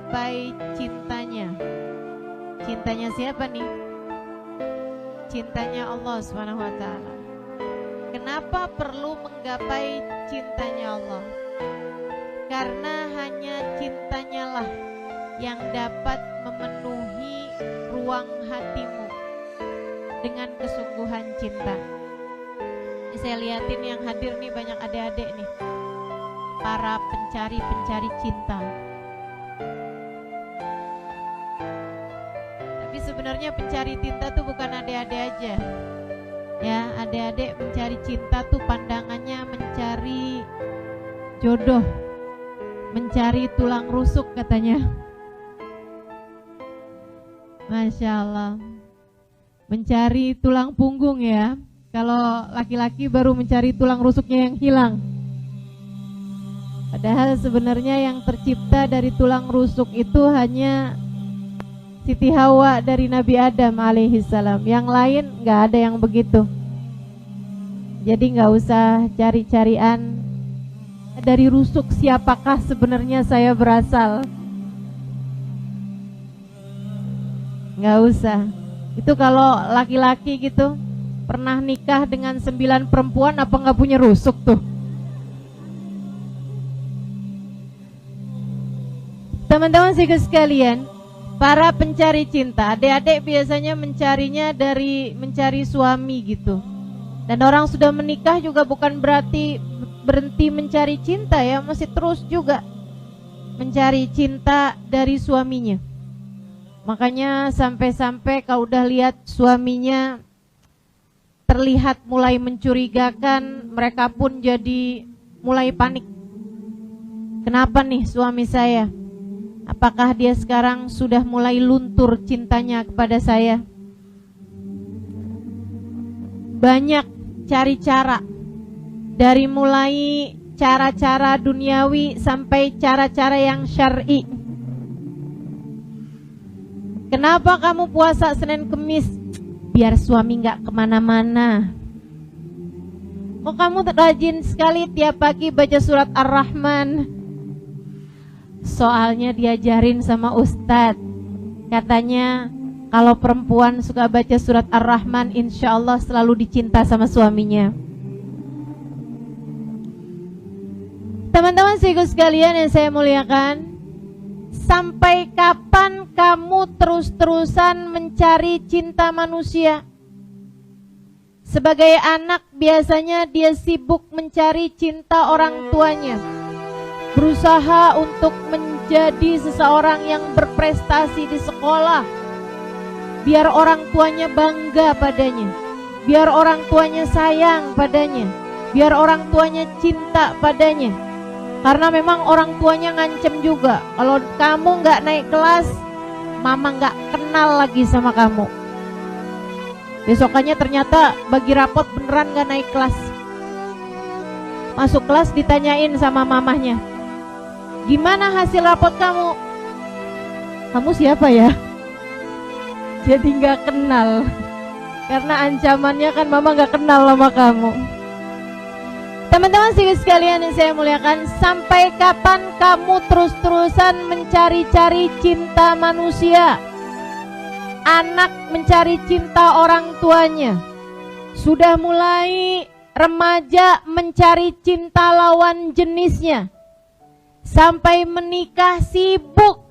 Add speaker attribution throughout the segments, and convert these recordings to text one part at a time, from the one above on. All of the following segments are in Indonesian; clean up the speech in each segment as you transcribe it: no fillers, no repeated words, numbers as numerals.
Speaker 1: menggapai cintanya. Cintanya siapa nih? Cintanya Allah Subhanahu wa taala. Kenapa perlu menggapai cintanya Allah? Karena hanya cintanya lah yang dapat memenuhi ruang hatimu dengan kesungguhan cinta. Ini saya liatin yang hadir nih banyak adik-adik nih, para pencari cinta. Tapi sebenarnya pencari cinta tuh bukan adik-adik aja. Ya, adik-adik mencari cinta tuh pandangannya mencari jodoh, mencari tulang rusuk katanya. Masya Allah, mencari tulang punggung ya. Kalau laki-laki baru mencari tulang rusuknya yang hilang. Padahal sebenarnya yang tercipta dari tulang rusuk itu hanya Siti Hawa dari Nabi Adam alaihissalam. Yang lain gak ada yang begitu. Jadi gak usah cari-carian dari rusuk siapakah sebenarnya saya berasal. Gak usah. Itu kalau laki-laki gitu pernah nikah dengan 9 perempuan, apa gak punya rusuk tuh? Teman-teman sekalian, para pencari cinta, adik-adik biasanya mencarinya dari mencari suami gitu. Dan orang sudah menikah juga bukan berarti berhenti mencari cinta ya, masih terus juga mencari cinta dari suaminya. Makanya sampai-sampai kalau udah lihat suaminya terlihat mulai mencurigakan, mereka pun jadi mulai panik. Kenapa nih suami saya? Apakah dia sekarang sudah mulai luntur cintanya kepada saya? Banyak cari cara, dari mulai cara-cara duniawi sampai cara-cara yang syar'i. Kenapa kamu puasa Senin Kemis? Biar suami gak kemana-mana. Kok kamu rajin sekali tiap pagi baca surat Ar-Rahman? Soalnya diajarin sama ustadz. Katanya kalau perempuan suka baca surat Ar-Rahman, insya Allah selalu dicinta sama suaminya. Teman-teman sekalian yang saya muliakan, sampai kapan kamu terus-terusan mencari cinta manusia? Sebagai anak biasanya dia sibuk mencari cinta orang tuanya, berusaha untuk menjadi seseorang yang berprestasi di sekolah, biar orang tuanya bangga padanya, biar orang tuanya sayang padanya, biar orang tuanya cinta padanya. Karena memang orang tuanya ngancem juga, kalau kamu gak naik kelas, mama gak kenal lagi sama kamu. Besokannya ternyata bagi rapot beneran gak naik kelas. Masuk kelas ditanyain sama mamahnya, gimana hasil rapot kamu? Kamu siapa ya? Jadi gak kenal. Karena ancamannya kan mama gak kenal sama kamu. Teman-teman sekalian yang saya muliakan, sampai kapan kamu terus-terusan mencari-cari cinta manusia? Anak mencari cinta orang tuanya, sudah mulai remaja mencari cinta lawan jenisnya, sampai menikah sibuk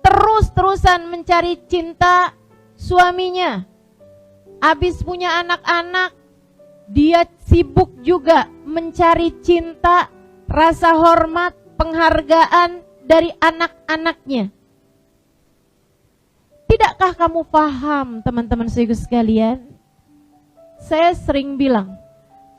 Speaker 1: terus-terusan mencari cinta suaminya. Habis punya anak-anak, dia sibuk juga mencari cinta, rasa hormat, penghargaan dari anak-anaknya. Tidakkah kamu paham, teman-teman sekalian? Saya sering bilang,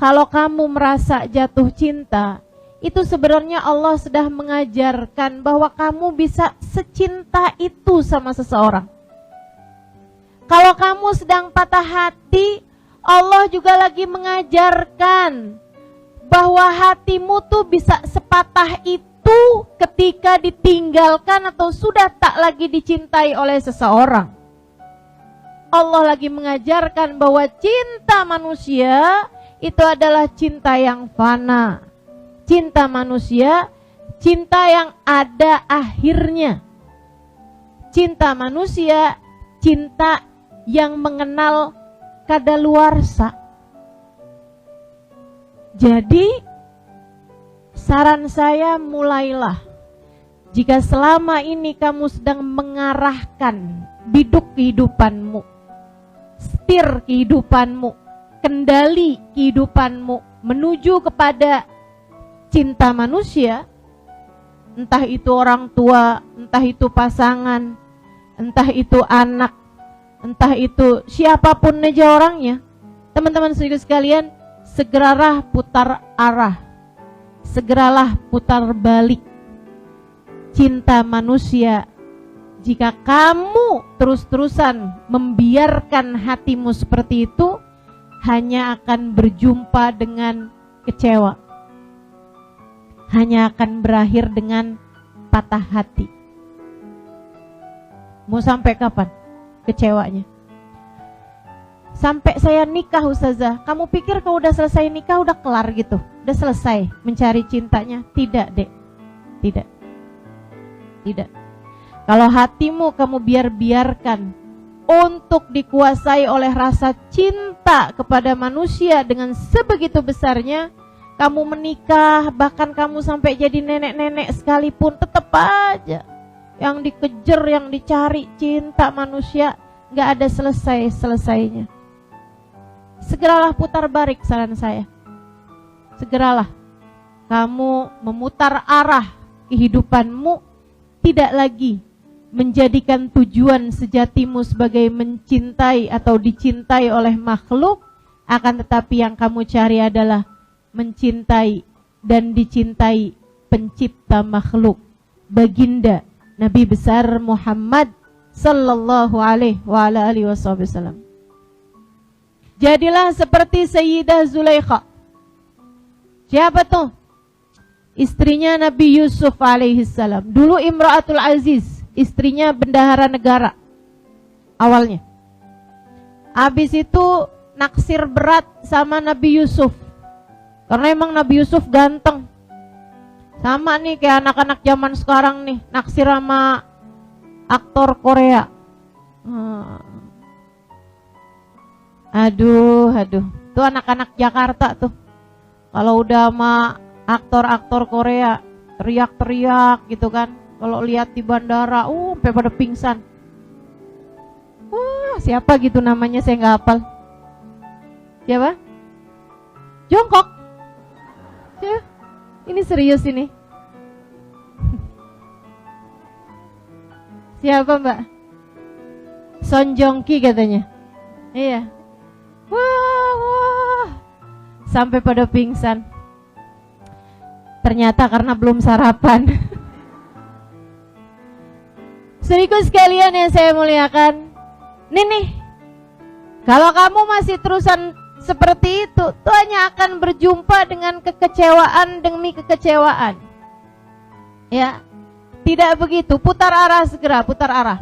Speaker 1: kalau kamu merasa jatuh cinta, itu sebenarnya Allah sudah mengajarkan bahwa kamu bisa secinta itu sama seseorang. Kalau kamu sedang patah hati, Allah juga lagi mengajarkan bahwa hatimu tuh bisa sepatah itu ketika ditinggalkan atau sudah tak lagi dicintai oleh seseorang. Allah lagi mengajarkan bahwa cinta manusia itu adalah cinta yang fana. Cinta manusia, cinta yang ada akhirnya. Cinta manusia, cinta yang mengenal kadaluarsa. Jadi saran saya, mulailah. Jika selama ini kamu sedang mengarahkan biduk kehidupanmu, setir kehidupanmu, kendali kehidupanmu menuju kepada cinta manusia, entah itu orang tua, entah itu pasangan, entah itu anak, entah itu siapapun aja orangnya, teman-teman saudara sekalian, segeralah putar arah, segeralah putar balik. Cinta manusia, jika kamu terus-terusan membiarkan hatimu seperti itu, hanya akan berjumpa dengan kecewa, hanya akan berakhir dengan patah hati. Mau sampai kapan kecewanya? Sampai saya nikah, Ustazah. Kamu pikir kalau udah selesai nikah udah kelar gitu, udah selesai mencari cintanya? Tidak, Dek. Tidak. Kalau hatimu kamu biarkan untuk dikuasai oleh rasa cinta kepada manusia dengan sebegitu besarnya, kamu menikah, bahkan kamu sampai jadi nenek-nenek sekalipun, tetap aja yang dikejar, yang dicari cinta manusia, gak ada selesai-selesainya. Segeralah putar balik, saran saya. Segeralah kamu memutar arah kehidupanmu, tidak lagi menjadikan tujuan sejatimu sebagai mencintai atau dicintai oleh makhluk, akan tetapi yang kamu cari adalah mencintai dan dicintai pencipta makhluk, baginda Nabi besar Muhammad sallallahu alaihi wasallam. Jadilah seperti Sayyidah Zulaikha. Siapa tuh? Istrinya Nabi Yusuf alaihissalam. Dulu Imra'atul Aziz, istrinya bendahara negara awalnya. Habis itu naksir berat sama Nabi Yusuf, karena emang Nabi Yusuf ganteng. Sama nih kayak anak-anak zaman sekarang nih, naksir sama aktor Korea. Aduh, tuh anak-anak Jakarta tuh, kalau udah sama aktor-aktor Korea teriak-teriak gitu kan, kalau lihat di bandara, sampai pada pingsan. Siapa gitu namanya, saya nggak hafal. Siapa? Jongkok. Ya, ini serius ini. Siapa Mbak? Son Joong Ki katanya. Iya. Wah, sampai pada pingsan. Ternyata karena belum sarapan. Saudaraku sekalian yang saya muliakan, nih, kalau kamu masih terusan seperti itu, tuh hanya akan berjumpa dengan kekecewaan demi kekecewaan. Ya, tidak begitu. Putar arah, segera putar arah.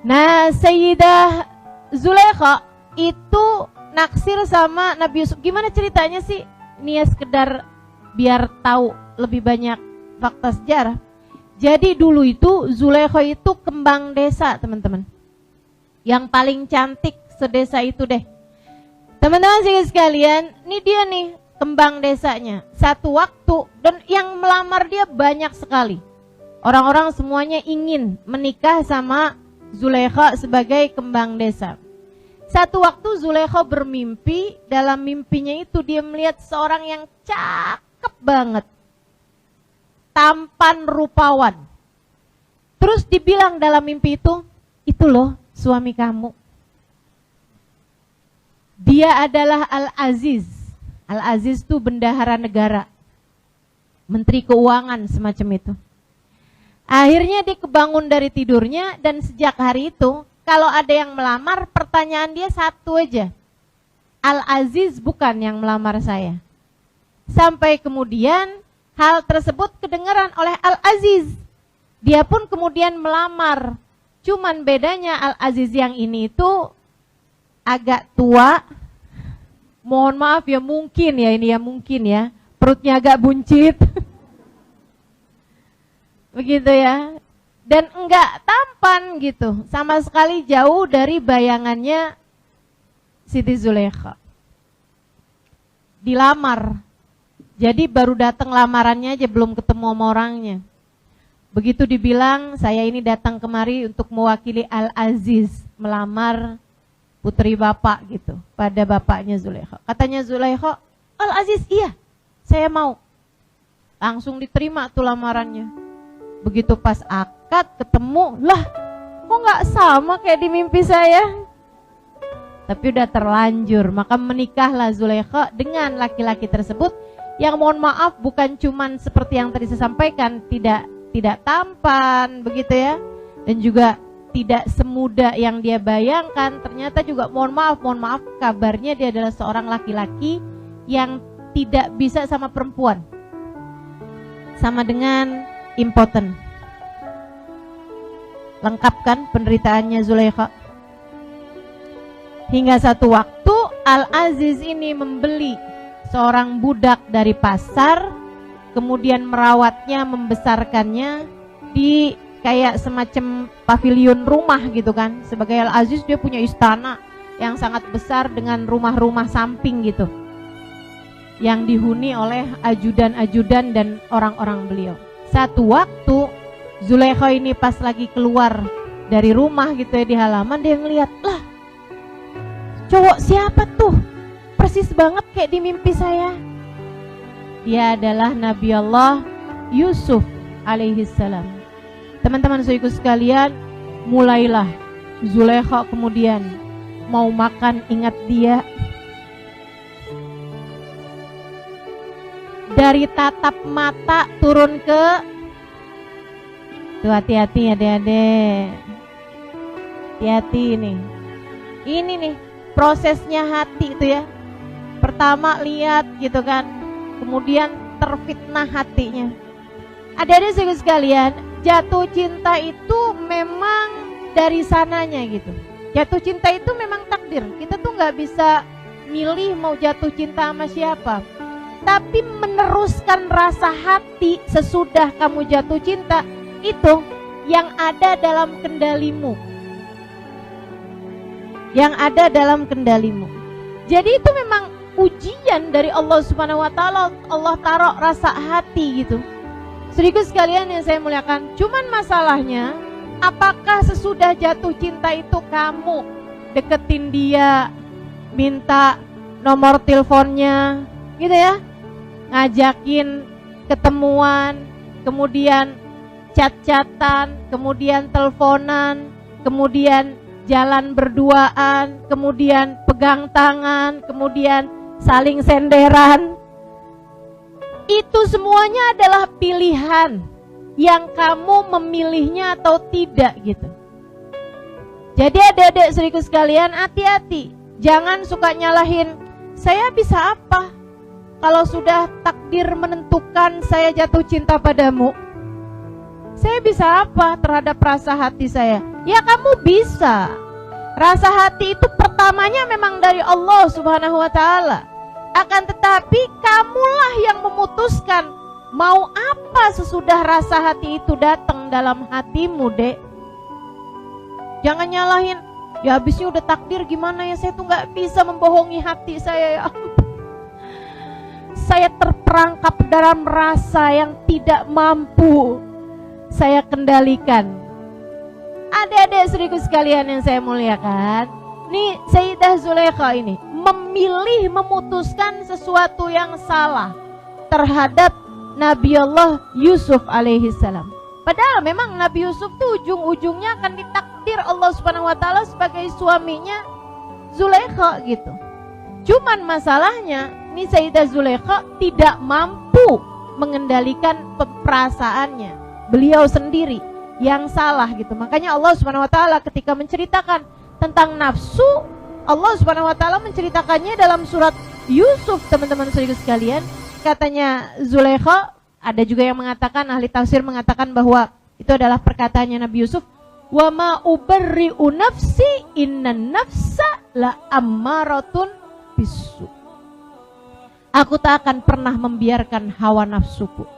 Speaker 1: Nah, Sayyidah Zulaikha itu naksir sama Nabi Yusuf. Gimana ceritanya sih? Ini ya sekedar biar tahu lebih banyak fakta sejarah. Jadi dulu itu Zulaikha itu kembang desa, teman-teman. Yang paling cantik sedesa itu deh. Teman-teman sekalian, ini dia nih kembang desanya. Satu waktu, dan yang melamar dia banyak sekali. Orang-orang semuanya ingin menikah sama Zulaikha sebagai kembang desa. Satu waktu Zulaikha bermimpi, dalam mimpinya itu dia melihat seorang yang cakep banget, tampan rupawan. Terus dibilang dalam mimpi itu loh suami kamu. Dia adalah Al-Aziz. Al-Aziz itu bendahara negara, menteri keuangan semacam itu. Akhirnya dia kebangun dari tidurnya, dan sejak hari itu kalau ada yang melamar, pertanyaan dia satu aja. Al-Aziz bukan yang melamar saya. Sampai kemudian hal tersebut kedengaran oleh Al-Aziz. Dia pun kemudian melamar. Cuman bedanya Al-Aziz yang ini itu agak tua. Mohon maaf ya, mungkin ya. Perutnya agak buncit. Begitu ya. dan enggak tampan gitu, sama sekali jauh dari bayangannya Siti Zulaikha. Dilamar, jadi baru datang lamarannya aja, belum ketemu sama orangnya. Begitu dibilang, saya ini datang kemari untuk mewakili Al-Aziz, melamar putri bapak gitu, pada bapaknya Zulaikha. Katanya Zulaikha, Al-Aziz, iya, saya mau. Langsung diterima tuh lamarannya. Begitu pas akad ketemu, lah kok gak sama kayak di mimpi saya. Tapi udah terlanjur, maka menikahlah Zulaikha dengan laki-laki tersebut, yang mohon maaf bukan cuman seperti yang tadi saya sampaikan, tidak tampan begitu ya, dan juga tidak semudah yang dia bayangkan. Ternyata juga mohon maaf kabarnya dia adalah seorang laki-laki yang tidak bisa sama perempuan, sama dengan impoten. Lengkap kan penderitaannya Zulaikha. Hingga satu waktu Al-Aziz ini membeli seorang budak dari pasar, kemudian merawatnya, membesarkannya di kayak semacam pavilion rumah gitu kan. Sebagai Al-Aziz dia punya istana yang sangat besar dengan rumah-rumah samping gitu, yang dihuni oleh ajudan-ajudan dan orang-orang beliau. Satu waktu Zulaikha ini pas lagi keluar dari rumah gitu ya, di halaman, dia ngeliat, lah cowok siapa tuh, persis banget kayak di mimpi saya. Dia adalah Nabi Allah Yusuf alaihissalam. Teman-teman saudaraku sekalian, mulailah Zulaikha kemudian mau makan, ingat dia dari tatap mata turun ke, tuh hati-hati adik-adik, hati-hati ini nih prosesnya hati itu ya. Pertama lihat gitu kan, kemudian terfitnah hatinya. Adik-adik saudara sekalian, jatuh cinta itu memang dari sananya gitu. Jatuh cinta itu memang takdir. Kita tuh nggak bisa milih mau jatuh cinta sama siapa. Tapi meneruskan rasa hati sesudah kamu jatuh cinta, itu yang ada dalam kendalimu. Yang ada dalam kendalimu. Jadi itu memang ujian dari Allah Subhanahu wa taala. Allah taruh rasa hati gitu. Saudaraku sekalian yang saya muliakan, cuman masalahnya apakah sesudah jatuh cinta itu kamu deketin dia, minta nomor teleponnya gitu ya, ngajakin ketemuan, kemudian chat-chatan, kemudian teleponan, kemudian jalan berduaan, kemudian pegang tangan, kemudian saling senderan. Itu semuanya adalah pilihan yang kamu memilihnya atau tidak gitu. Jadi adik-adik saudaraku sekalian, hati-hati. Jangan suka nyalahin, saya bisa apa kalau sudah takdir menentukan saya jatuh cinta padamu? Saya bisa apa terhadap rasa hati saya? Ya kamu bisa. Rasa hati itu pertamanya memang dari Allah Subhanahu wa taala. Akan tetapi kamulah yang memutuskan mau apa sesudah rasa hati itu datang dalam hatimu, Dek. Jangan nyalahin, ya habisnya udah takdir, gimana ya, saya tuh gak bisa membohongi hati saya ya. Saya terperangkap dalam rasa yang tidak mampu saya kendalikan. Adik-adik saudaraku sekalian yang saya muliakan, nih Sayyidah Zulaikha ini memilih, memutuskan sesuatu yang salah terhadap Nabi Allah Yusuf alaihissalam. Padahal memang Nabi Yusuf tuh ujung-ujungnya akan ditakdir Allah Subhanahu wa taala sebagai suaminya Zulaikha gitu. Cuman masalahnya ini Sayyidah Zulaikha tidak mampu mengendalikan perasaannya. Beliau sendiri yang salah gitu. Makanya Allah Subhanahu wa taala ketika menceritakan tentang nafsu, Allah Subhanahu wa taala menceritakannya dalam surat Yusuf, teman-teman saudara sekalian. Katanya Zulaikha, ada juga yang mengatakan, ahli tafsir mengatakan bahwa itu adalah perkataannya Nabi Yusuf, wa ma ubarri'u nafsi innan nafsa la ammaratun bisu. Aku tak akan pernah membiarkan hawa nafsuku,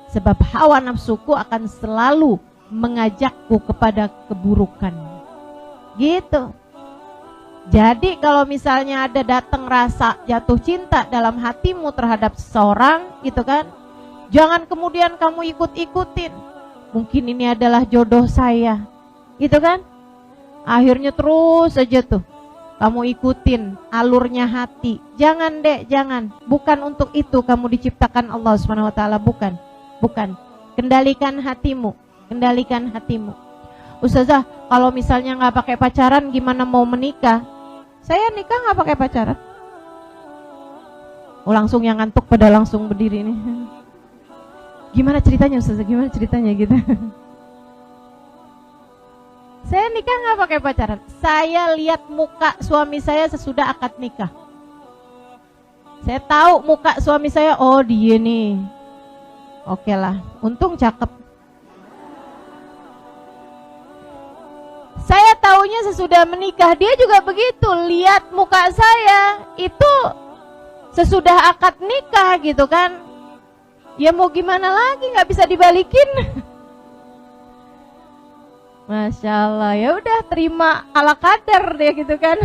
Speaker 1: sebab hawa nafsuku akan selalu mengajakku kepada keburukan. Gitu. Jadi kalau misalnya ada datang rasa jatuh cinta dalam hatimu terhadap seseorang, gitu kan, jangan kemudian kamu ikut-ikutin. Mungkin ini adalah jodoh saya, gitu kan. Akhirnya terus aja tuh kamu ikutin alurnya hati. Jangan dek, jangan. Bukan untuk itu kamu diciptakan Allah SWT, bukan. Bukan. Kendalikan hatimu, kendalikan hatimu. Ustazah, kalau misalnya nggak pakai pacaran gimana mau menikah? Saya nikah nggak pakai pacaran. Oh, langsung yang ngantuk pada langsung berdiri nih. Gimana ceritanya Ustazah? Gimana ceritanya gitu? Saya nikah nggak pakai pacaran. Saya lihat muka suami saya sesudah akad nikah. Saya tahu muka suami saya, oh dia nih. Oke lah, untung cakep. Saya taunya sesudah menikah, dia juga begitu. Lihat muka saya, itu sesudah akad nikah gitu kan. Ya mau gimana lagi, nggak bisa dibalikin. Masya Allah, ya udah terima ala kadar deh gitu kan.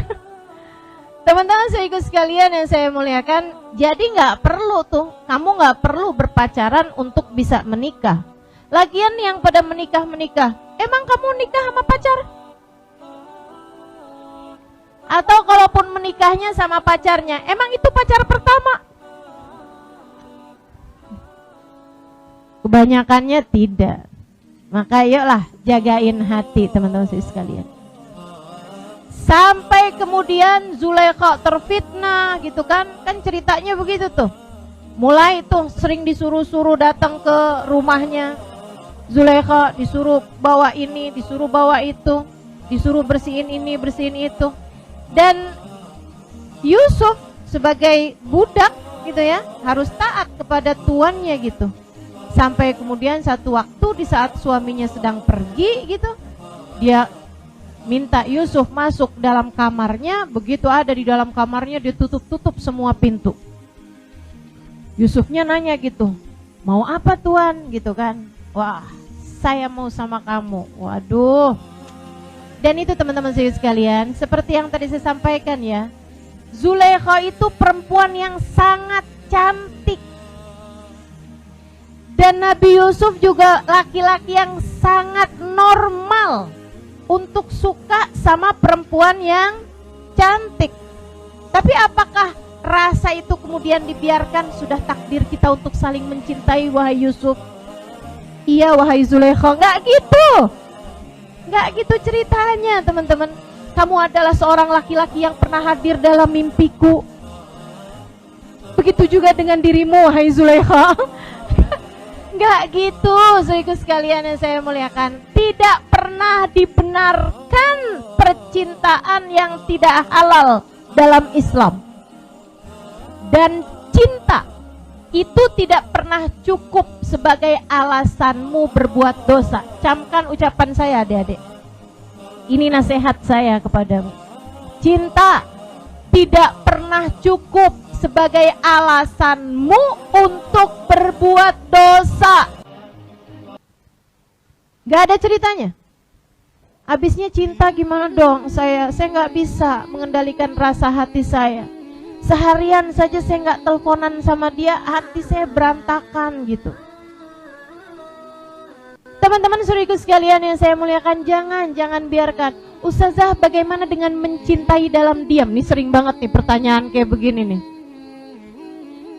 Speaker 1: Teman-teman saya ikut sekalian yang saya muliakan, jadi nggak perlu tuh, kamu nggak perlu berpacaran untuk bisa menikah. Lagian yang pada menikah, emang kamu nikah sama pacar? Atau kalaupun menikahnya sama pacarnya, emang itu pacar pertama? Kebanyakannya tidak. Maka yuklah jagain hati teman-teman sekalian. Sampai kemudian Zulaikha terfitnah gitu kan. Kan ceritanya begitu tuh. Mulai tuh sering disuruh-suruh datang ke rumahnya Zulaikha, disuruh bawa ini, disuruh bawa itu, disuruh bersihin ini, bersihin itu. Dan Yusuf sebagai budak gitu ya, harus taat kepada tuannya gitu. Sampai kemudian satu waktu di saat suaminya sedang pergi gitu, dia minta Yusuf masuk dalam kamarnya. Begitu ada di dalam kamarnya, dia tutup semua pintu. Yusufnya nanya gitu, mau apa tuan gitu kan. Wah, saya mau sama kamu. Waduh. Dan itu teman-teman sekalian, seperti yang tadi saya sampaikan ya, Zulaikha itu perempuan yang sangat cantik. Dan Nabi Yusuf juga laki-laki yang sangat normal untuk suka sama perempuan yang cantik. Tapi apakah rasa itu kemudian dibiarkan? Sudah takdir kita untuk saling mencintai, wahai Yusuf. Iya, wahai Zulaikha. Nggak gitu. Nggak gitu ceritanya, teman-teman. Kamu adalah seorang laki-laki yang pernah hadir dalam mimpiku. Begitu juga dengan dirimu, wahai Zulaikha. Nggak gitu, saudaraku sekalian yang saya muliakan. Tidak pernah dibenarkan percintaan yang tidak halal dalam Islam. Dan cinta itu tidak pernah cukup sebagai alasanmu berbuat dosa. Camkan ucapan saya adik-adik. Ini nasihat saya kepadamu. Cinta tidak pernah cukup sebagai alasanmu untuk berbuat dosa. Gak ada ceritanya. Habisnya cinta gimana dong? Saya gak bisa mengendalikan rasa hati saya. Seharian saja saya gak teleponan sama dia, hati saya berantakan gitu. Teman-teman saudaraku sekalian yang saya muliakan, jangan biarkan. Ustazah, bagaimana dengan mencintai dalam diam? Nih sering banget nih pertanyaan kayak begini nih.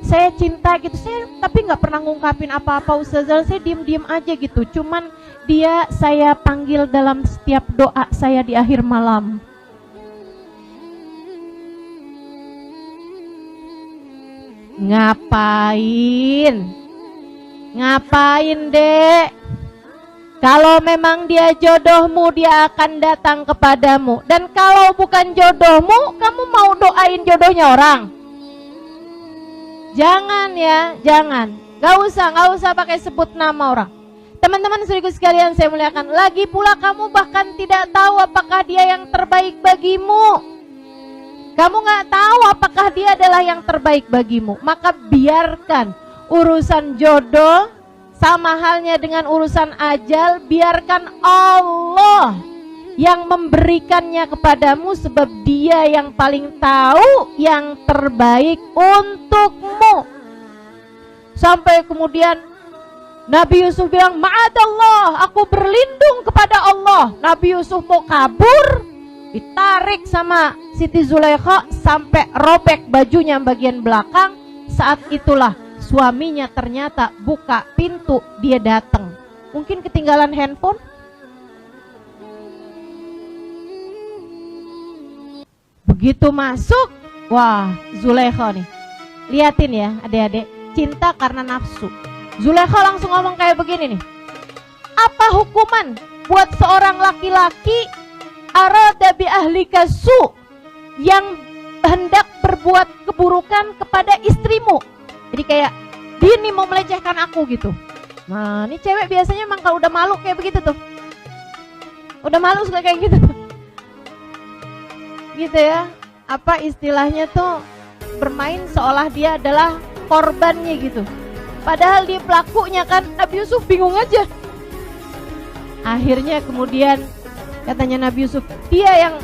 Speaker 1: Saya cinta gitu, tapi nggak pernah ngungkapin apa-apa Ustazah, saya diem-diem aja gitu. Cuman dia saya panggil dalam setiap doa saya di akhir malam. Ngapain dek? Kalau memang dia jodohmu, dia akan datang kepadamu. Dan kalau bukan jodohmu, kamu mau doain jodohnya orang? Jangan ya, jangan. Gak usah pakai sebut nama orang. Teman-teman saudaraku sekalian saya muliakan, lagi pula kamu bahkan tidak tahu apakah dia yang terbaik bagimu. Kamu gak tahu apakah dia adalah yang terbaik bagimu. Maka biarkan urusan jodoh Sama halnya dengan urusan ajal, biarkan Allah yang memberikannya kepadamu, sebab Dia yang paling tahu yang terbaik untukmu. Sampai kemudian Nabi Yusuf bilang, ma'adallah, aku berlindung kepada Allah. Nabi Yusuf mau kabur, ditarik sama Siti Zulaikha sampai robek bajunya bagian belakang. Saat itulah suaminya ternyata buka pintu, dia datang. Mungkin ketinggalan handphone. Begitu masuk, wah, Zulaikha nih. Liatin ya adik-adik, cinta karena nafsu. Zulaikha langsung ngomong kayak begini nih. Apa hukuman buat seorang laki-laki arada bi ahlika su, yang hendak berbuat keburukan kepada istrimu? Jadi kayak dia nih mau melecehkan aku gitu. Nah, ini cewek biasanya emang kalau udah malu kayak begitu tuh. Udah malu suka kayak gitu tuh. Gitu ya. Apa istilahnya tuh, bermain seolah dia adalah korbannya gitu. Padahal dia pelakunya kan. Nabi Yusuf bingung aja. Akhirnya kemudian katanya Nabi Yusuf, dia yang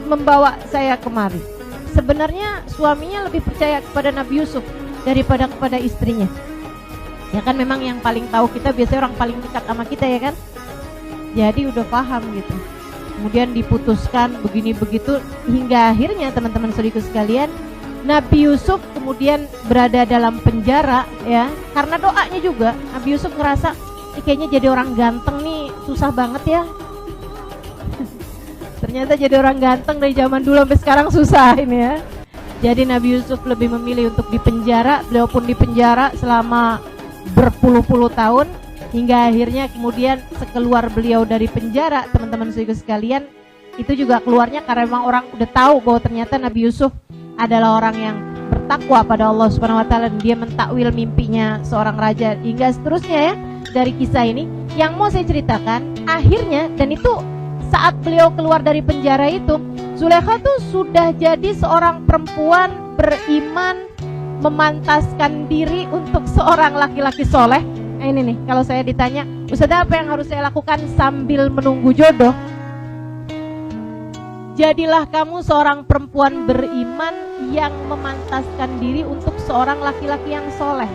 Speaker 1: membawa saya kemari. Sebenarnya suaminya lebih percaya kepada Nabi Yusuf daripada kepada istrinya. Ya kan, memang yang paling tahu kita biasanya orang paling dekat sama kita ya kan. Jadi udah paham gitu. Kemudian diputuskan begini begitu, hingga akhirnya teman-teman saudaraku sekalian, Nabi Yusuf kemudian berada dalam penjara ya, karena doanya juga. Nabi Yusuf ngerasa kayaknya jadi orang ganteng nih susah banget ya. Ternyata jadi orang ganteng dari zaman dulu sampai sekarang susah ini ya. Jadi Nabi Yusuf lebih memilih untuk dipenjara. Beliau pun dipenjara selama berpuluh-puluh tahun, hingga akhirnya kemudian sekeluar beliau dari penjara, teman-teman saudaraku sekalian, itu juga keluarnya karena memang orang udah tahu bahwa ternyata Nabi Yusuf adalah orang yang bertakwa pada Allah Subhanahu wa taala, dan dia mentakwil mimpinya seorang raja, hingga seterusnya ya. Dari kisah ini yang mau saya ceritakan, akhirnya, dan itu saat beliau keluar dari penjara itu, Zulaikha tuh sudah jadi seorang perempuan beriman, memantaskan diri untuk seorang laki-laki soleh. Nah ini nih, kalau saya ditanya, Ustazah apa yang harus saya lakukan sambil menunggu jodoh? Jadilah kamu seorang perempuan beriman yang memantaskan diri untuk seorang laki-laki yang soleh.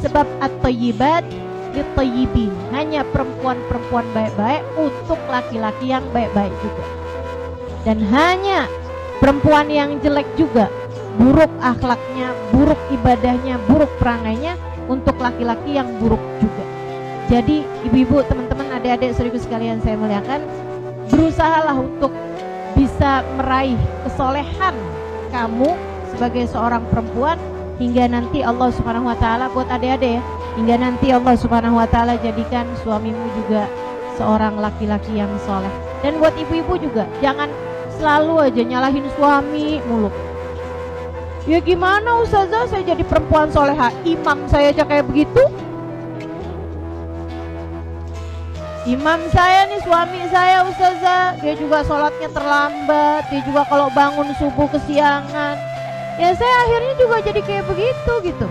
Speaker 1: Sebab at-thayyibat lit-thayyibin, hanya perempuan-perempuan baik-baik untuk laki-laki yang baik-baik juga. Dan hanya perempuan yang jelek juga, buruk akhlaknya, buruk ibadahnya, buruk perangainya, untuk laki-laki yang buruk juga. Jadi ibu-ibu, teman-teman, adik-adik, saudaraku sekalian saya muliakan, berusahalah untuk bisa meraih kesolehan kamu sebagai seorang perempuan, hingga nanti Allah Subhanahu wa taala, buat adik-adik ya, hingga nanti Allah Subhanahu wa taala jadikan suamimu juga seorang laki-laki yang soleh. Dan buat ibu-ibu juga, jangan selalu aja nyalahin suami mulu. Ya gimana Ustazah, saya jadi perempuan soleha, imam saya aja kayak begitu. Imam saya nih, suami saya Ustazah, dia juga sholatnya terlambat, dia juga kalau bangun subuh kesiangan. Ya saya akhirnya juga jadi kayak begitu gitu.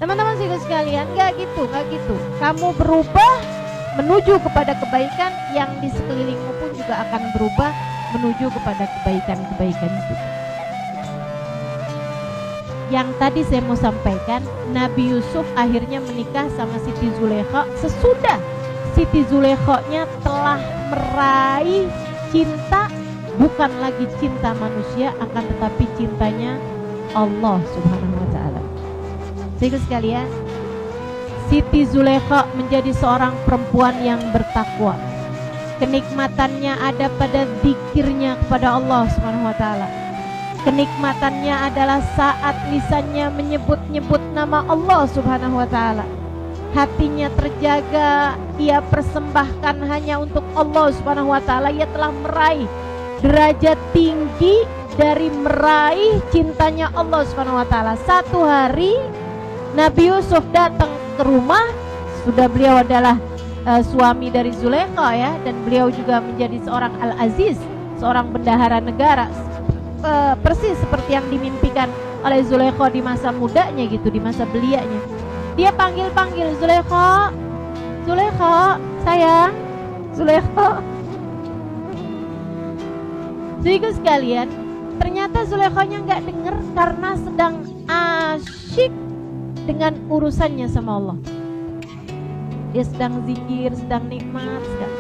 Speaker 1: Teman-teman sekalian, gak gitu. Kamu berubah menuju kepada kebaikan, yang di sekelilingmu pun juga akan berubah menuju kepada kebaikan-kebaikan itu. Yang tadi saya mau sampaikan, Nabi Yusuf akhirnya menikah sama Siti Zulaikha sesudah Siti Zulaikha-nya telah meraih cinta, bukan lagi cinta manusia, akan tetapi cintanya Allah Subhanahu wa taala. Saudara sekalian, Siti Zulaikha menjadi seorang perempuan yang bertakwa. Kenikmatannya ada pada zikirnya kepada Allah Subhanahu wa taala. Kenikmatannya adalah saat lisannya menyebut-nyebut nama Allah Subhanahu wa taala. Hatinya terjaga, ia persembahkan hanya untuk Allah Subhanahu wa taala. Ia telah meraih derajat tinggi dari meraih cintanya Allah Subhanahu wa taala. Satu hari Nabi Yusuf datang ke rumah, sudah beliau adalah suami dari Zulaikha ya, dan beliau juga menjadi seorang Al-Aziz, seorang bendahara negara, persis seperti yang dimimpikan oleh Zulaikha di masa mudanya gitu, di masa belianya. Dia panggil-panggil, Zulaikha, Zulaikha, sayang, Zulaikha. Saudaraku sekalian, ternyata Zulaikhanya nggak dengar karena sedang asyik dengan urusannya sama Allah. Dia sedang zikir, sedang nikmat sekali.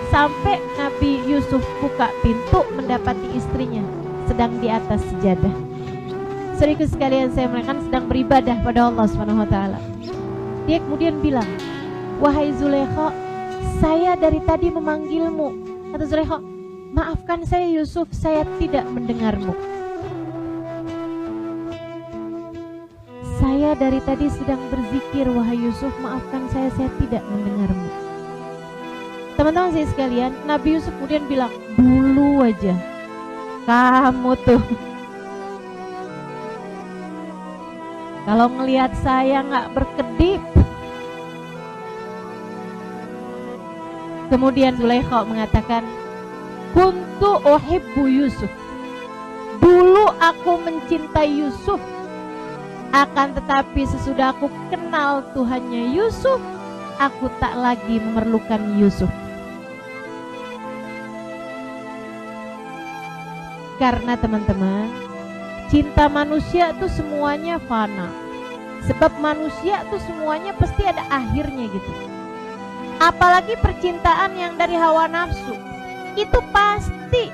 Speaker 1: Sampai Nabi Yusuf buka pintu mendapati istrinya sedang di atas sejadah. Saudaraku sekalian, saya melakukan sedang beribadah pada Allah Subhanahu wa taala. Dia kemudian bilang, "Wahai Zulaikha, saya dari tadi memanggilmu." Kata Zulaikha, "Maafkan saya Yusuf, saya tidak mendengarmu. Saya dari tadi sedang berzikir, wahai Yusuf, maafkan saya tidak mendengarmu." Teman-teman saya sekalian, Nabi Yusuf kemudian bilang, "Dulu aja kamu tuh kalau ngelihat saya nggak berkedip." Kemudian Zulaikha mengatakan, "Kuntu uhibbu Yusuf." Dulu aku mencintai Yusuf, akan tetapi sesudah aku kenal Tuhannya Yusuf, aku tak lagi memerlukan Yusuf. Karena teman-teman, cinta manusia itu semuanya fana. Sebab manusia itu semuanya pasti ada akhirnya gitu. Apalagi percintaan yang dari hawa nafsu, itu pasti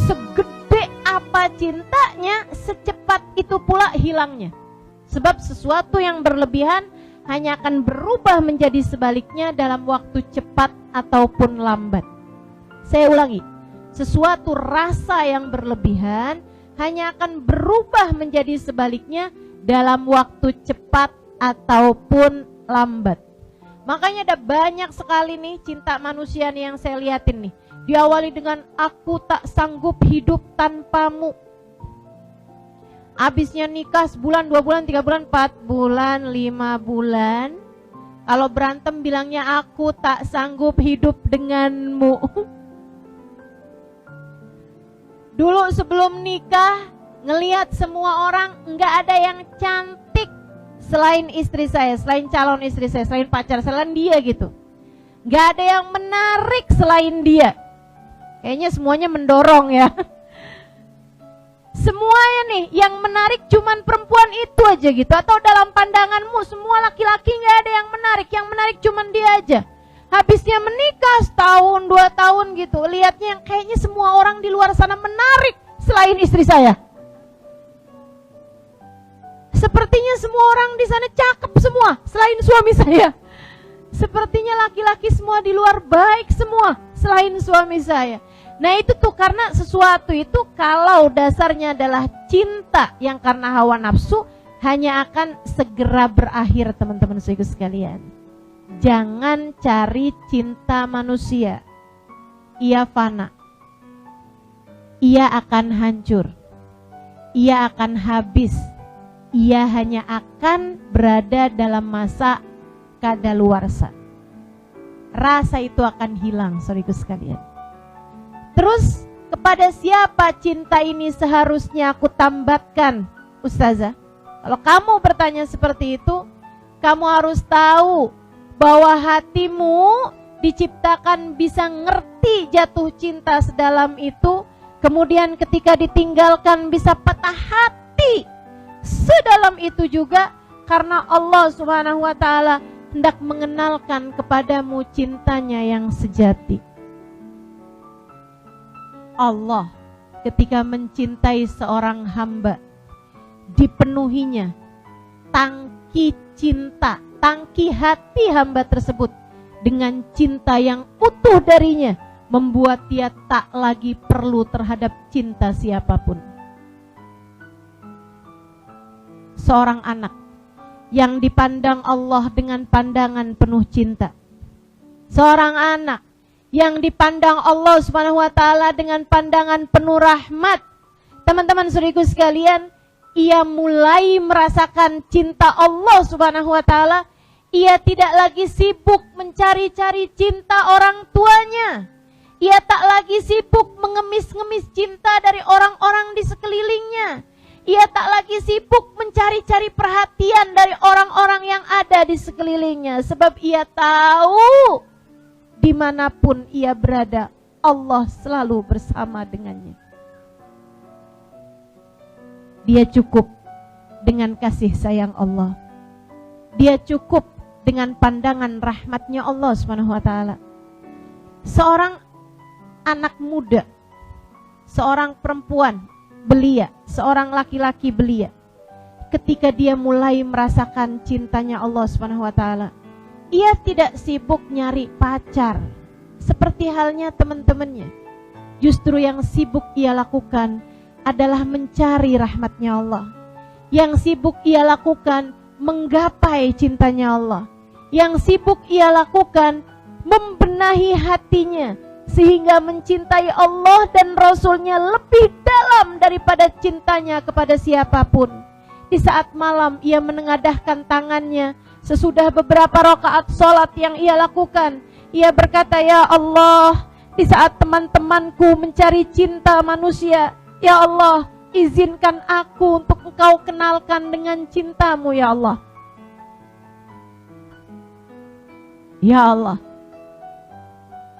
Speaker 1: segede apa cintanya, secepat itu pula hilangnya. Sebab sesuatu yang berlebihan hanya akan berubah menjadi sebaliknya dalam waktu cepat ataupun lambat. Saya ulangi, sesuatu rasa yang berlebihan hanya akan berubah menjadi sebaliknya dalam waktu cepat ataupun lambat. Makanya ada banyak sekali nih cinta manusia nih yang saya liatin nih. Diawali dengan aku tak sanggup hidup tanpamu. Habisnya nikah sebulan, 2 bulan, 3 bulan, 4 bulan, 5 bulan. Kalau berantem bilangnya aku tak sanggup hidup denganmu. Dulu sebelum nikah ngelihat semua orang nggak ada yang cantik selain istri saya, selain calon istri saya, selain pacar, selain dia gitu. Nggak ada yang menarik selain dia. Kayaknya semuanya mendorong ya. Semuanya nih yang menarik cuman perempuan itu aja gitu. Atau dalam pandanganmu semua laki-laki nggak ada yang menarik cuman dia aja. Habisnya menikah setahun 2 tahun gitu, lihatnya yang kayaknya semua orang di luar sana menarik selain istri saya. Sepertinya semua orang di sana cakep semua selain suami saya. Sepertinya laki-laki semua di luar baik semua selain suami saya. Nah itu tuh karena sesuatu itu kalau dasarnya adalah cinta yang karena hawa nafsu, hanya akan segera berakhir teman-teman saudara sekalian. Jangan cari cinta manusia. Ia fana. Ia akan hancur. Ia akan habis. Ia hanya akan berada dalam masa kadaluarsa. Rasa itu akan hilang saudara sekalian. Terus kepada siapa cinta ini seharusnya aku tambatkan, Ustazah? Kalau kamu bertanya seperti itu, kamu harus tahu bahwa hatimu diciptakan bisa ngerti jatuh cinta sedalam itu, kemudian ketika ditinggalkan bisa patah hati sedalam itu juga, karena Allah Subhanahu wa taala hendak mengenalkan kepadamu cintanya yang sejati. Allah ketika mencintai seorang hamba, dipenuhinya tangki cinta, tangki hati hamba tersebut dengan cinta yang utuh darinya, membuat dia tak lagi perlu terhadap cinta siapapun. Seorang anak yang dipandang Allah dengan pandangan penuh cinta, seorang anak yang dipandang Allah Subhanahu wa taala dengan pandangan penuh rahmat. Teman-teman saudaraku sekalian, ia mulai merasakan cinta Allah Subhanahu wa taala. Ia tidak lagi sibuk mencari-cari cinta orang tuanya. Ia tak lagi sibuk mengemis-ngemis cinta dari orang-orang di sekelilingnya. Ia tak lagi sibuk mencari-cari perhatian dari orang-orang yang ada di sekelilingnya. Sebab ia tahu dimanapun ia berada, Allah selalu bersama dengannya. Dia cukup dengan kasih sayang Allah. Dia cukup dengan pandangan rahmatnya Allah SWT. Seorang anak muda, seorang perempuan belia, seorang laki-laki belia, ketika dia mulai merasakan cintanya Allah SWT, ia tidak sibuk nyari pacar seperti halnya teman-temannya. Justru yang sibuk ia lakukan adalah mencari rahmatnya Allah. Yang sibuk ia lakukan menggapai cintanya Allah. Yang sibuk ia lakukan membenahi hatinya sehingga mencintai Allah dan Rasulnya lebih dalam daripada cintanya kepada siapapun. Di saat malam ia menengadahkan tangannya sesudah beberapa rakaat sholat yang ia lakukan. Ia berkata, ya Allah, di saat teman-temanku mencari cinta manusia, ya Allah, izinkan aku untuk Engkau kenalkan dengan cintamu, ya Allah. Ya Allah,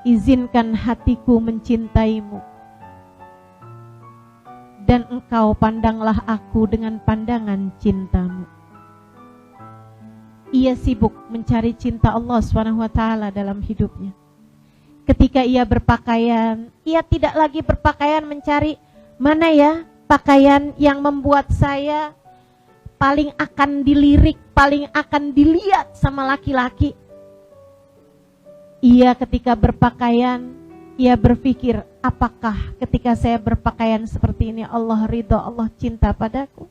Speaker 1: izinkan hatiku mencintaimu. Dan Engkau pandanglah aku dengan pandangan cintamu. Ia sibuk mencari cinta Allah SWT dalam hidupnya. Ketika ia berpakaian, ia tidak lagi berpakaian mencari mana ya pakaian yang membuat saya paling akan dilirik, paling akan dilihat sama laki-laki. Ia ketika berpakaian, ia berpikir, apakah ketika saya berpakaian seperti ini Allah ridho, Allah cinta padaku.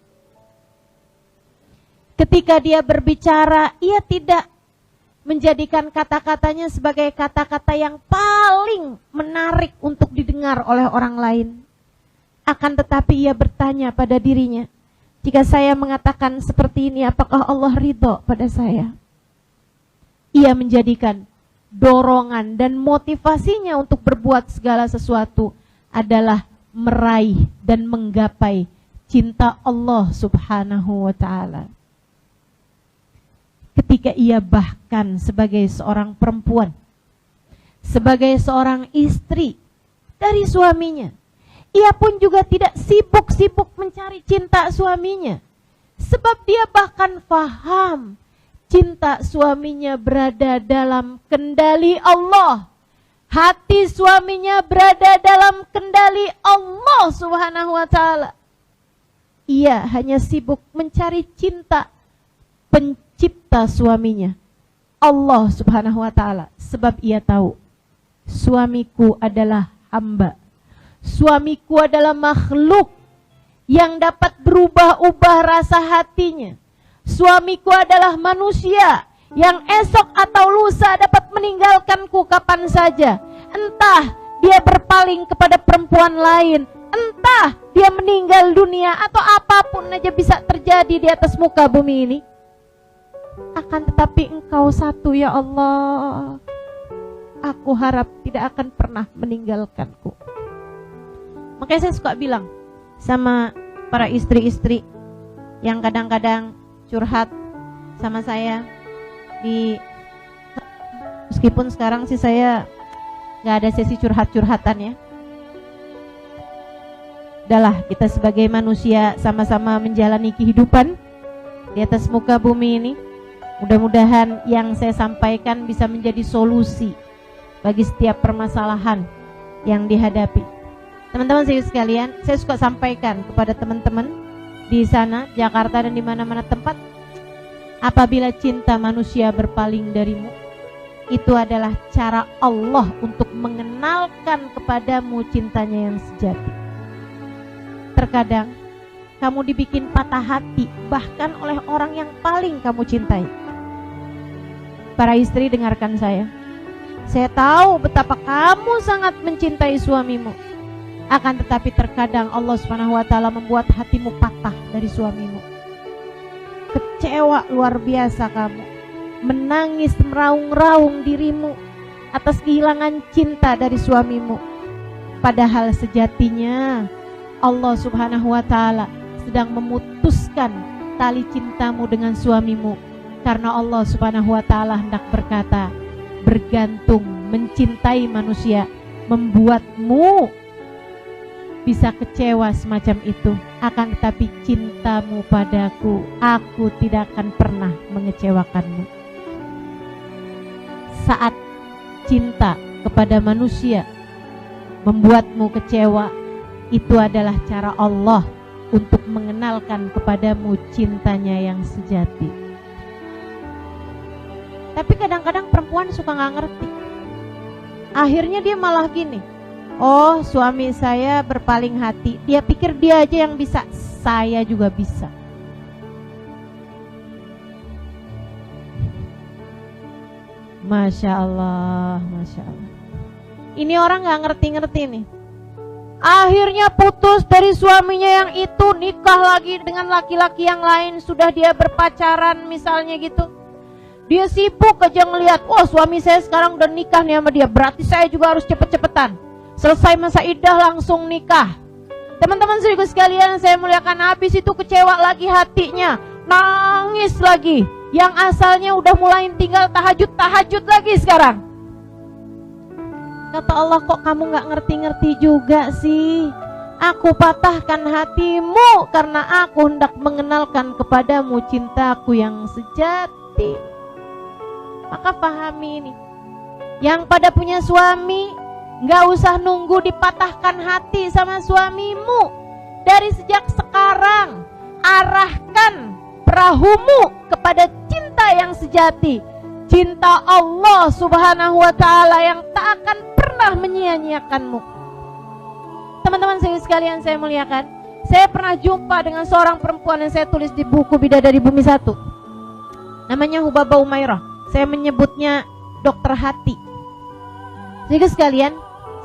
Speaker 1: Ketika dia berbicara, ia tidak menjadikan kata-katanya sebagai kata-kata yang paling menarik untuk didengar oleh orang lain. Akan tetapi ia bertanya pada dirinya, jika saya mengatakan seperti ini, apakah Allah ridho pada saya? Ia menjadikan dorongan dan motivasinya untuk berbuat segala sesuatu adalah meraih dan menggapai cinta Allah Subhanahu wa ta'ala. Ketika ia bahkan sebagai seorang perempuan, sebagai seorang istri dari suaminya, ia pun juga tidak sibuk-sibuk mencari cinta suaminya. Sebab dia bahkan faham cinta suaminya berada dalam kendali Allah. Hati suaminya berada dalam kendali Allah Subhanahu wa ta'ala. Ia hanya sibuk mencari cinta pencipta suaminya, Allah Subhanahu wa ta'ala. Sebab ia tahu, suamiku adalah hamba. Suamiku adalah makhluk yang dapat berubah-ubah rasa hatinya. Suamiku adalah manusia yang esok atau lusa dapat meninggalkanku kapan saja. Entah dia berpaling kepada perempuan lain, entah dia meninggal dunia, atau apapun aja bisa terjadi di atas muka bumi ini. Akan tetapi Engkau satu, ya Allah. Aku harap tidak akan pernah meninggalkanku. Makanya saya suka bilang sama para istri-istri yang kadang-kadang curhat sama saya meskipun sekarang sih saya nggak ada sesi curhat-curhatan ya. Udahlah, kita sebagai manusia sama-sama menjalani kehidupan di atas muka bumi ini. Mudah-mudahan yang saya sampaikan bisa menjadi solusi bagi setiap permasalahan yang dihadapi. Teman-teman sekalian, saya suka sampaikan kepada teman-teman di sana, Jakarta dan di mana-mana tempat, apabila cinta manusia berpaling darimu, itu adalah cara Allah untuk mengenalkan kepadamu cintanya yang sejati. Terkadang kamu dibikin patah hati bahkan oleh orang yang paling kamu cintai. Para istri, dengarkan saya. Saya tahu betapa kamu sangat mencintai suamimu. Akan tetapi terkadang Allah Subhanahu wa ta'ala membuat hatimu patah dari suamimu. Kecewa luar biasa kamu. Menangis meraung-raung dirimu atas kehilangan cinta dari suamimu. Padahal sejatinya Allah Subhanahu wa ta'ala sedang memutuskan tali cintamu dengan suamimu, karena Allah Subhanahu wa ta'ala hendak berkata, bergantung, mencintai manusia membuatmu bisa kecewa semacam itu. Akan tetapi cintamu padaku, aku tidak akan pernah mengecewakanmu. Saat cinta kepada manusia membuatmu kecewa, itu adalah cara Allah untuk mengenalkan kepadamu cintanya yang sejati. Tapi kadang-kadang perempuan suka gak ngerti. Akhirnya dia malah gini, oh suami saya berpaling hati, dia pikir dia aja yang bisa, saya juga bisa. Masya Allah, Masya Allah. Ini orang gak ngerti-ngerti nih. Akhirnya putus dari suaminya yang itu, nikah lagi dengan laki-laki yang lain. Sudah dia berpacaran misalnya gitu, dia sibuk aja ngelihat, oh suami saya sekarang udah nikah nih sama dia, berarti saya juga harus cepet-cepetan. Selesai masa iddah langsung nikah. Teman-teman saudara sekalian, saya muliakan, habis itu kecewa lagi hatinya, nangis lagi. Yang asalnya udah mulai tinggal tahajud lagi sekarang. Kata Allah, kok kamu gak ngerti-ngerti juga sih? Aku patahkan hatimu karena aku hendak mengenalkan kepadamu cintaku yang sejati. Maka pahami ini. Yang pada punya suami, gak usah nunggu dipatahkan hati sama suamimu. Dari sejak sekarang, arahkan perahumu kepada cinta yang sejati. Cinta Allah Subhanahu wa ta'ala yang tak akan pernah menyia-nyiakanmu. Teman-teman saya sekalian, saya muliakan, saya pernah jumpa dengan seorang perempuan yang saya tulis di buku Bidadari Bumi 1. Namanya Hubabah Umairah. Saya menyebutnya dokter hati. Jadi sekalian,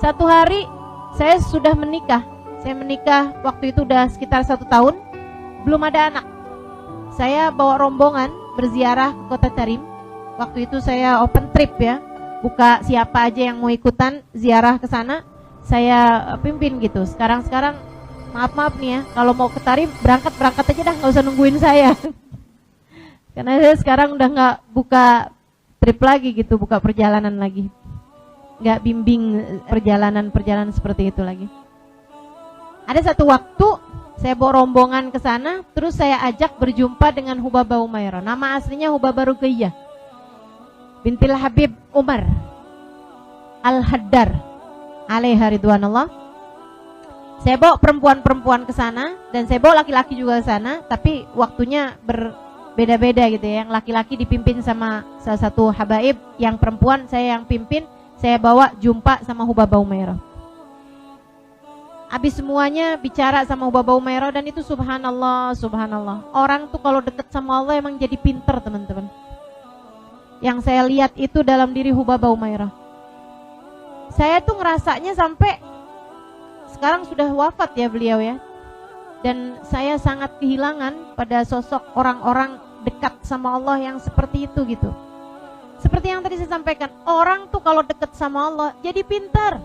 Speaker 1: satu hari saya sudah menikah. Saya menikah waktu itu udah sekitar 1 tahun, belum ada anak. Saya bawa rombongan berziarah ke Kota Tarim. Waktu itu saya open trip ya, buka siapa aja yang mau ikutan ziarah ke sana, saya pimpin gitu. Sekarang maaf nih ya, kalau mau ke Tarim berangkat aja dah, nggak usah nungguin saya. Karena saya sekarang udah nggak buka trip lagi gitu, buka perjalanan lagi, nggak bimbing perjalanan seperti itu lagi. Ada satu waktu saya bawa rombongan ke sana, terus saya ajak berjumpa dengan Hubabah Umairah. Nama aslinya Hubabah Ruqayyah bintil Habib Umar Al-Haddar alaiha ridwanullah. Saya bawa perempuan-perempuan ke sana dan saya bawa laki-laki juga ke sana, tapi waktunya berbeda-beda gitu ya. Yang laki-laki dipimpin sama salah satu habaib, yang perempuan saya yang pimpin, saya bawa jumpa sama Hubabah Umairah. Habis semuanya bicara sama Hubabah Umairah, dan itu subhanallah, subhanallah. Orang tuh kalau deket sama Allah emang jadi pinter, teman-teman. Yang saya lihat itu dalam diri Hubabah Umairah. Saya tuh ngerasanya sampai sekarang sudah wafat ya beliau ya. Dan saya sangat kehilangan pada sosok orang-orang dekat sama Allah yang seperti itu gitu. Seperti yang tadi saya sampaikan, orang tuh kalau dekat sama Allah jadi pintar.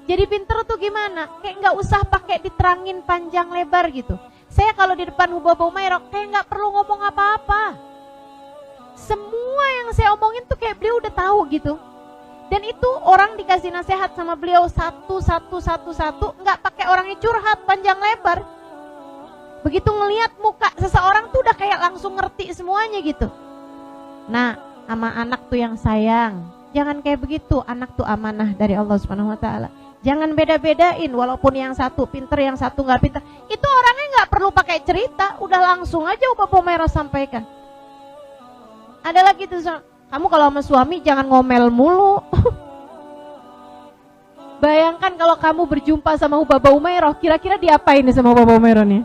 Speaker 1: Jadi pintar tuh gimana? Kayak nggak usah pakai diterangin panjang lebar gitu. Saya kalau di depan Hubabah Umairah kayak nggak perlu ngomong apa-apa. Semua yang saya omongin tuh kayak beliau udah tahu gitu. Dan itu orang dikasih nasihat sama beliau satu, nggak pakai orangnya curhat panjang lebar. Begitu ngelihat muka seseorang tuh udah kayak langsung ngerti semuanya gitu. Nah, sama anak tuh yang sayang, jangan kayak begitu. Anak tuh amanah dari Allah Subhanahu wa ta'ala. Jangan beda-bedain, walaupun yang satu pinter, yang satu nggak pinter. Itu orangnya nggak perlu pakai cerita, udah langsung aja Hubabah Umairah sampaikan. Ada lagi tuh, kamu kalau sama suami jangan ngomel mulu. Bayangkan kalau kamu berjumpa sama Hubabah Umairah, kira-kira diapain nih sama Hubabah Umairah nih?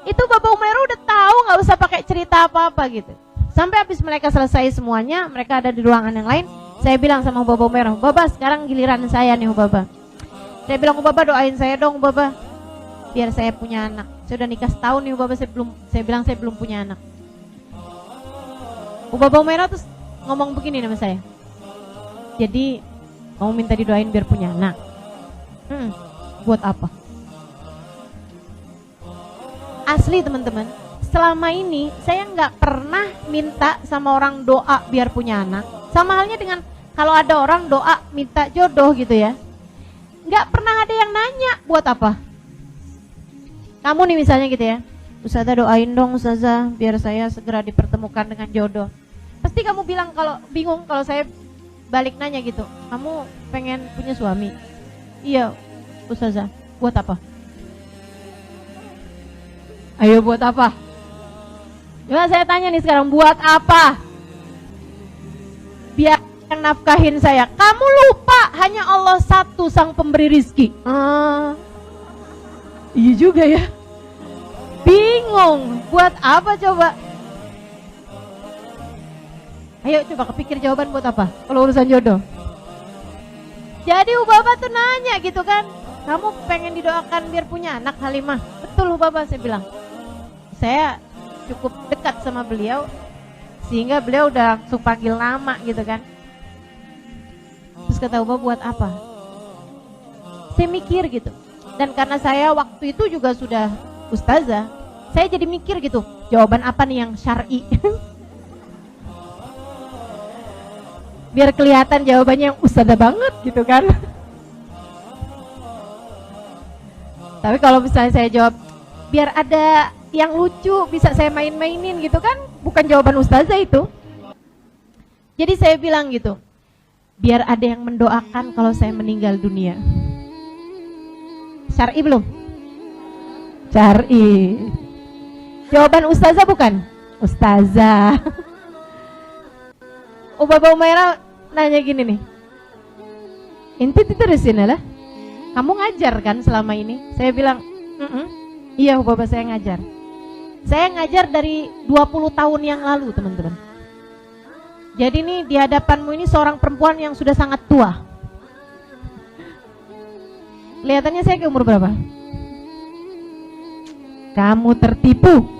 Speaker 1: Itu Hubabah Umairah udah tahu, nggak usah pakai cerita apa-apa gitu. Sampai habis mereka selesai semuanya, mereka ada di ruangan yang lain. Saya bilang sama Hubabah Umairah, Hubabah sekarang giliran saya nih Hubabah. Saya bilang, Hubabah doain saya dong Hubabah, biar saya punya anak. Saya udah nikah setahun nih Hubabah, saya bilang saya belum punya anak. Hubabah Umairah terus ngomong begini sama saya, jadi kamu minta didoain biar punya anak. Buat apa? Asli teman-teman, selama ini saya nggak pernah minta sama orang doa biar punya anak. Sama halnya dengan kalau ada orang doa minta jodoh gitu ya, nggak pernah ada yang nanya buat apa. Kamu nih misalnya gitu ya, Ustazah doain dong Ustazah biar saya segera dipertemukan dengan jodoh. Pasti kamu bilang kalau bingung kalau saya balik nanya gitu, kamu pengen punya suami? Iya Ustazah, buat apa? Ayo buat apa? Coba saya tanya nih sekarang, buat apa? Biar yang nafkahin saya. Kamu lupa hanya Allah satu sang pemberi rizki. Iya juga ya. Bingung, buat apa coba? Ayo coba kepikir jawaban buat apa kalau urusan jodoh. Jadi Ubaba tuh nanya gitu kan, kamu pengen didoakan biar punya anak Halimah? Betul Ubaba, saya bilang. Saya cukup dekat sama beliau sehingga beliau udah langsung panggil nama gitu kan. Terus kata Ubaba, buat apa? Saya mikir gitu. Dan karena saya waktu itu juga sudah ustazah, saya jadi mikir gitu, jawaban apa nih yang syar'i? Biar kelihatan jawabannya yang ustazah banget gitu kan. Tapi kalau misalnya saya jawab biar ada yang lucu bisa saya main-mainin gitu kan, bukan jawaban ustazah itu. Jadi saya bilang gitu, biar ada yang mendoakan kalau saya meninggal dunia. Syar'i belum? Syar'i. Jawaban ustazah bukan? Ustazah. Ubaba Umairah nanya gini nih, inti terusin lah, kamu ngajar kan selama ini? Saya bilang, iya Ubaba, saya ngajar. Saya ngajar dari 20 tahun yang lalu teman-teman. Jadi nih di hadapanmu ini seorang perempuan yang sudah sangat tua. Kelihatannya saya ke umur berapa? Kamu tertipu.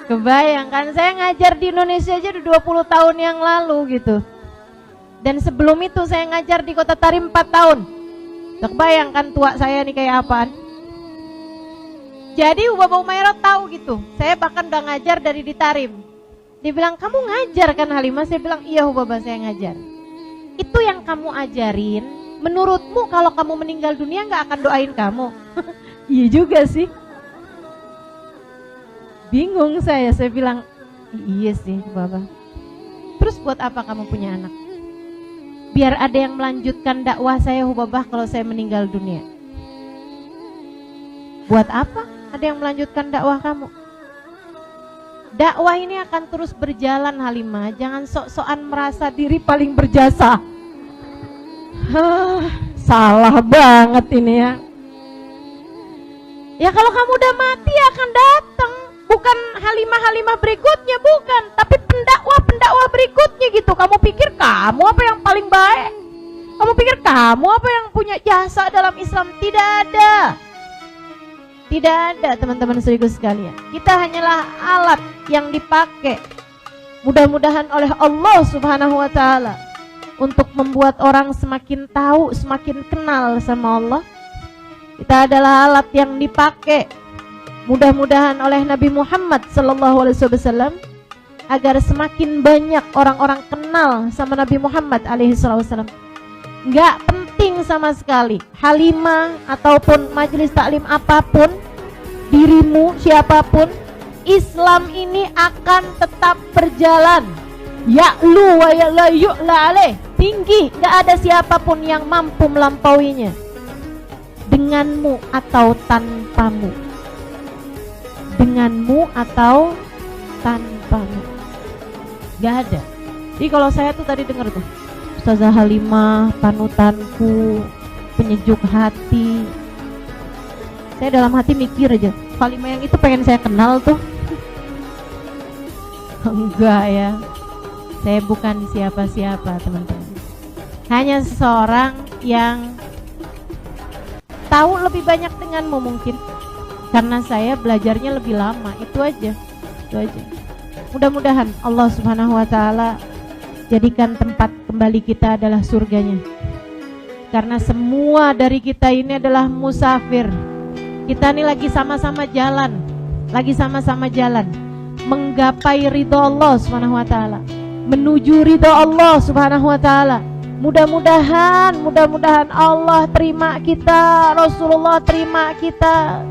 Speaker 1: Kebayangkan saya ngajar di Indonesia aja udah 20 tahun yang lalu gitu. Dan sebelum itu saya ngajar di Kota Tarim 4 tahun. Kebayangkan tua saya nih kayak apaan. Jadi Ubaba Umairah tahu gitu. Saya bahkan udah ngajar dari di Tarim. Dia bilang, kamu ngajar kan Halimah? Saya bilang, iya Ubaba, saya ngajar. Itu yang kamu ajarin, menurutmu kalau kamu meninggal dunia gak akan doain kamu? Iya juga sih. Bingung saya bilang, iya sih Ubaba. Terus buat apa kamu punya anak? Biar ada yang melanjutkan dakwah saya Ubaba kalau saya meninggal dunia. Buat apa ada yang melanjutkan dakwah kamu? Dakwah ini akan terus berjalan Halimah. Jangan sok-sokan merasa diri paling berjasa. Salah banget ini ya. Ya kalau kamu udah mati akan datang. Bukan Halimah-Halimah berikutnya, bukan. Tapi pendakwah berikutnya gitu. Kamu pikir kamu apa yang paling baik? Kamu pikir kamu apa yang punya jasa dalam Islam? Tidak ada. Tidak ada teman-teman saudaraku sekalian. Kita hanyalah alat yang dipakai mudah-mudahan oleh Allah Subhanahu wa taala untuk membuat orang semakin tahu, semakin kenal sama Allah. Kita adalah alat yang dipakai mudah-mudahan oleh Nabi Muhammad sallallahu alaihi wasallam agar semakin banyak orang-orang kenal sama Nabi Muhammad alaihi wasallam. Enggak penting sama sekali Halimah ataupun majelis taklim apapun, dirimu siapapun, Islam ini akan tetap berjalan. Ya'lu wa la yu'la alaih, tinggi, enggak ada siapapun yang mampu melampauinya. Denganmu atau tanpamu. Denganmu atau tanpamu. Enggak ada. Jadi kalau saya tuh tadi dengar tuh Ustazah Halimah, panutanku, penyejuk hati. Saya dalam hati mikir aja, Halimah yang itu pengen saya kenal tuh. Enggak ya, saya bukan siapa-siapa teman-teman. Hanya seseorang yang tahu lebih banyak denganmu mungkin. Karena saya belajarnya lebih lama, itu aja. Mudah-mudahan Allah Subhanahu wa taala jadikan tempat kembali kita adalah surganya. Karena semua dari kita ini adalah musafir. Kita nih lagi sama-sama jalan, menggapai ridho Allah Subhanahu wa taala, menuju ridho Allah Subhanahu wa taala. Mudah-mudahan Allah terima kita, Rasulullah terima kita,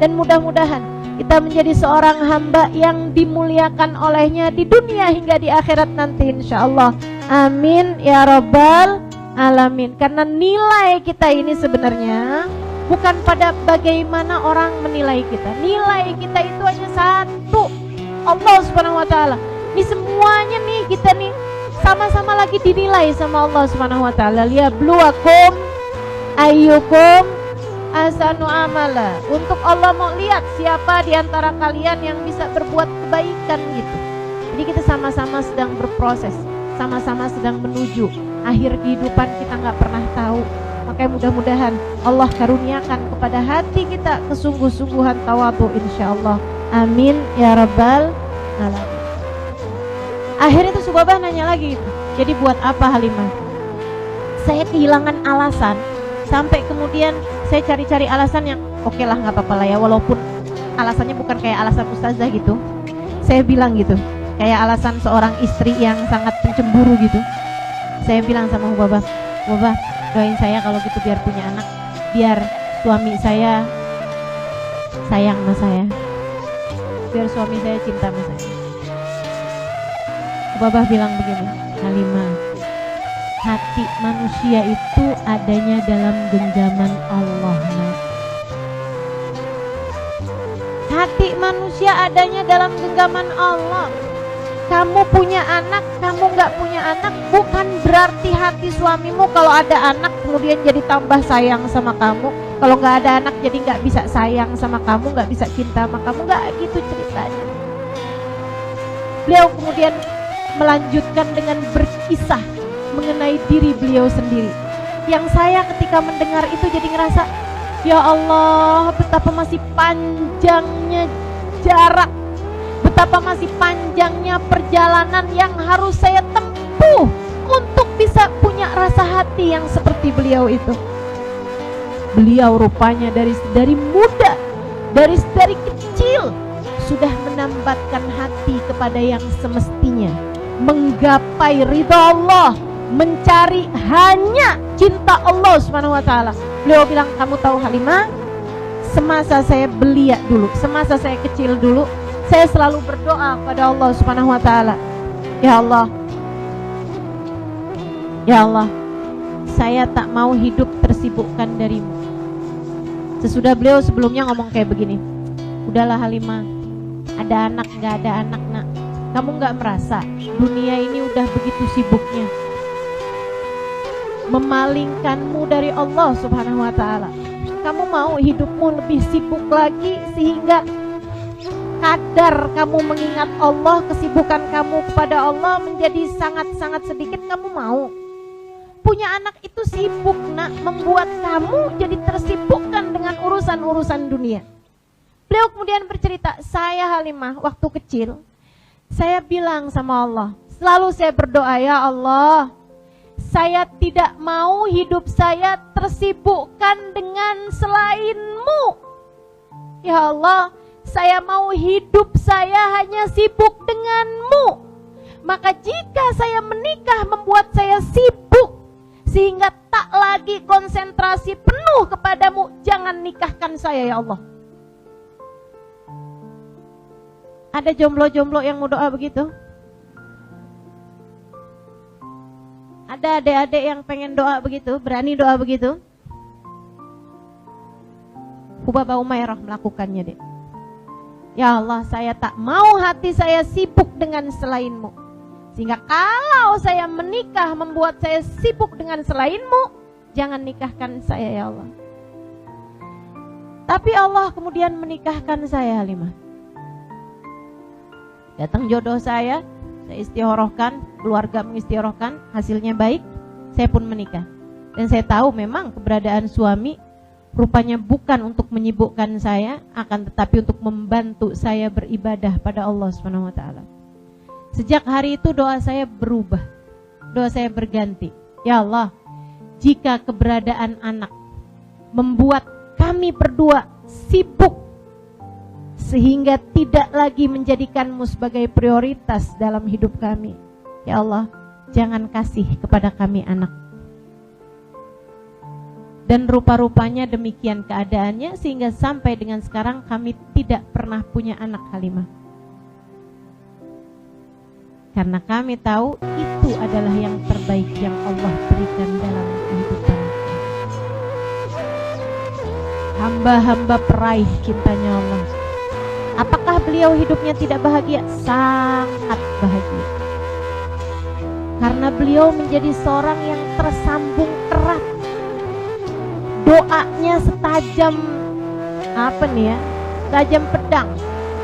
Speaker 1: dan mudah-mudahan kita menjadi seorang hamba yang dimuliakan olehnya di dunia hingga di akhirat nanti insyaallah. Amin ya rabbal alamin. Karena nilai kita ini sebenarnya bukan pada bagaimana orang menilai kita. Nilai kita itu hanya satu, Allah Subhanahu wa taala. Ini semuanya nih, kita nih sama-sama lagi dinilai sama Allah Subhanahu wa taala. Liyabluwakum ayyukum ahsanu amala. Untuk Allah mau lihat siapa di antara kalian yang bisa berbuat kebaikan gitu. Jadi kita sama-sama sedang berproses, sama-sama sedang menuju akhir kehidupan kita nggak pernah tahu. Makanya mudah-mudahan Allah karuniakan kepada hati kita kesungguh-sungguhan tawadhu insyaallah. Amin ya rabbal alamin. Akhirnya tuh Subabah nanya lagi gitu. Jadi buat apa Halimah? Saya kehilangan alasan, sampai kemudian saya cari-cari alasan yang oke lah, nggak apa-apa lah ya, walaupun alasannya bukan kayak alasan ustazah gitu. Saya bilang gitu, kayak alasan seorang istri yang sangat pencemburu gitu. Saya bilang sama Subabah, doain saya kalau gitu biar punya anak, biar suami saya sayang sama saya, biar suami saya cinta sama saya. Subabah bilang begini, Halimah, hati manusia itu adanya dalam genggaman Allah. Hati manusia adanya dalam genggaman Allah. Kamu punya anak, kamu nggak punya anak, bukan berarti hati suamimu kalau ada anak kemudian jadi tambah sayang sama kamu. Kalau nggak ada anak jadi nggak bisa sayang sama kamu, nggak bisa cinta sama kamu, nggak gitu ceritanya. Beliau kemudian melanjutkan dengan berkisah mengenai diri beliau sendiri. Yang saya ketika mendengar itu jadi ngerasa, ya Allah, betapa masih panjangnya jarak, betapa masih panjangnya perjalanan yang harus saya tempuh untuk bisa punya rasa hati yang seperti beliau itu. Beliau rupanya dari muda, dari kecil sudah menambatkan hati kepada yang semestinya, menggapai ridha Allah, mencari hanya cinta Allah Subhanahu wa taala. Beliau bilang, kamu tahu Halimah, semasa saya belia dulu, semasa saya kecil dulu, saya selalu berdoa kepada Allah Subhanahu wa taala, ya Allah, saya tak mau hidup tersibukkan darimu. Sesudah beliau sebelumnya ngomong kayak begini, udahlah Halimah, ada anak gak ada anak nak, kamu gak merasa dunia ini udah begitu sibuknya memalingkanmu dari Allah Subhanahu wa taala. Kamu mau hidupmu lebih sibuk lagi sehingga kadar kamu mengingat Allah, kesibukan kamu kepada Allah menjadi sangat-sangat sedikit. Kamu mau punya anak itu sibuk nak, membuat kamu jadi tersibukkan dengan urusan-urusan dunia. Beliau kemudian bercerita, saya Halimah waktu kecil, saya bilang sama Allah, selalu saya berdoa, ya Allah, saya tidak mau hidup saya tersibukkan dengan selain-Mu. Ya Allah, saya mau hidup saya hanya sibuk dengan-Mu. Maka jika saya menikah membuat saya sibuk sehingga tak lagi konsentrasi penuh kepadamu, jangan nikahkan saya ya Allah. Ada jomblo-jomblo yang mau doa begitu? Ada adik-adik yang pengen doa begitu, berani doa begitu? Hubabah Umairah melakukannya, Dek. Ya Allah, saya tak mau hati saya sibuk dengan selain-Mu. Sehingga kalau saya menikah membuat saya sibuk dengan selain-Mu, jangan nikahkan saya ya Allah. Tapi Allah kemudian menikahkan saya, Halimah. Datang jodoh saya istikharahkan, keluarga mengistikharahkan, hasilnya baik, saya pun menikah. Dan saya tahu memang keberadaan suami rupanya bukan untuk menyibukkan saya, akan tetapi untuk membantu saya beribadah pada Allah Subhanahu wa taala. Sejak hari itu doa saya berubah, doa saya berganti. Ya Allah, jika keberadaan anak membuat kami berdua sibuk sehingga tidak lagi menjadikanmu sebagai prioritas dalam hidup kami. Ya Allah, jangan kasih kepada kami anak. Dan rupa-rupanya demikian keadaannya, sehingga sampai dengan sekarang kami tidak pernah punya anak, Halimah. Karena kami tahu itu adalah yang terbaik yang Allah berikan dalam kehidupan. Hamba-hamba peraih cintanya Allah. Apakah beliau hidupnya tidak bahagia? Sangat bahagia. Karena beliau menjadi seorang yang tersambung erat. Doanya setajam tajam pedang,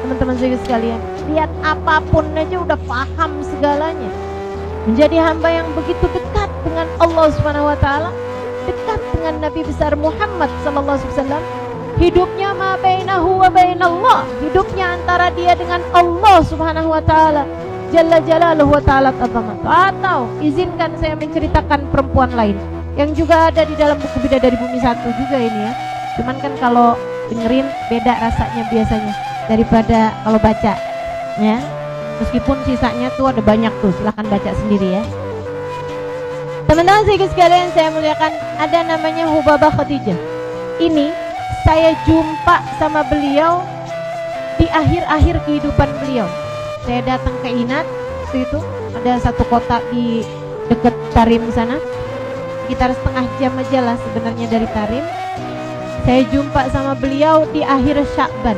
Speaker 1: teman-teman sekalian. Lihat apapun aja udah paham segalanya. Menjadi hamba yang begitu dekat dengan Allah Subhanahu wa taala, dekat dengan Nabi besar Muhammad sallallahu alaihi wasallam. Hidupnya ma bainahu wa bainallah, hidupnya antara dia dengan Allah Subhanahu wa taala. Jalla jalaluhu wa ta'ala azamatu. Atau izinkan saya menceritakan perempuan lain yang juga ada di dalam buku Bidadari Bumi 1 juga ini ya. Cuman kan kalau dengerin beda rasanya biasanya daripada kalau baca ya. Meskipun sisanya tuh ada banyak tuh, silahkan baca sendiri ya. Teman-teman sekalian saya muliakan, ada namanya Hubabah Khadijah. Ini saya jumpa sama beliau di akhir-akhir kehidupan beliau. Saya datang ke Inat, itu ada satu kota di dekat Tarim sana, sekitar setengah jam aja lah sebenarnya dari Tarim. Saya jumpa sama beliau di akhir Sya'ban.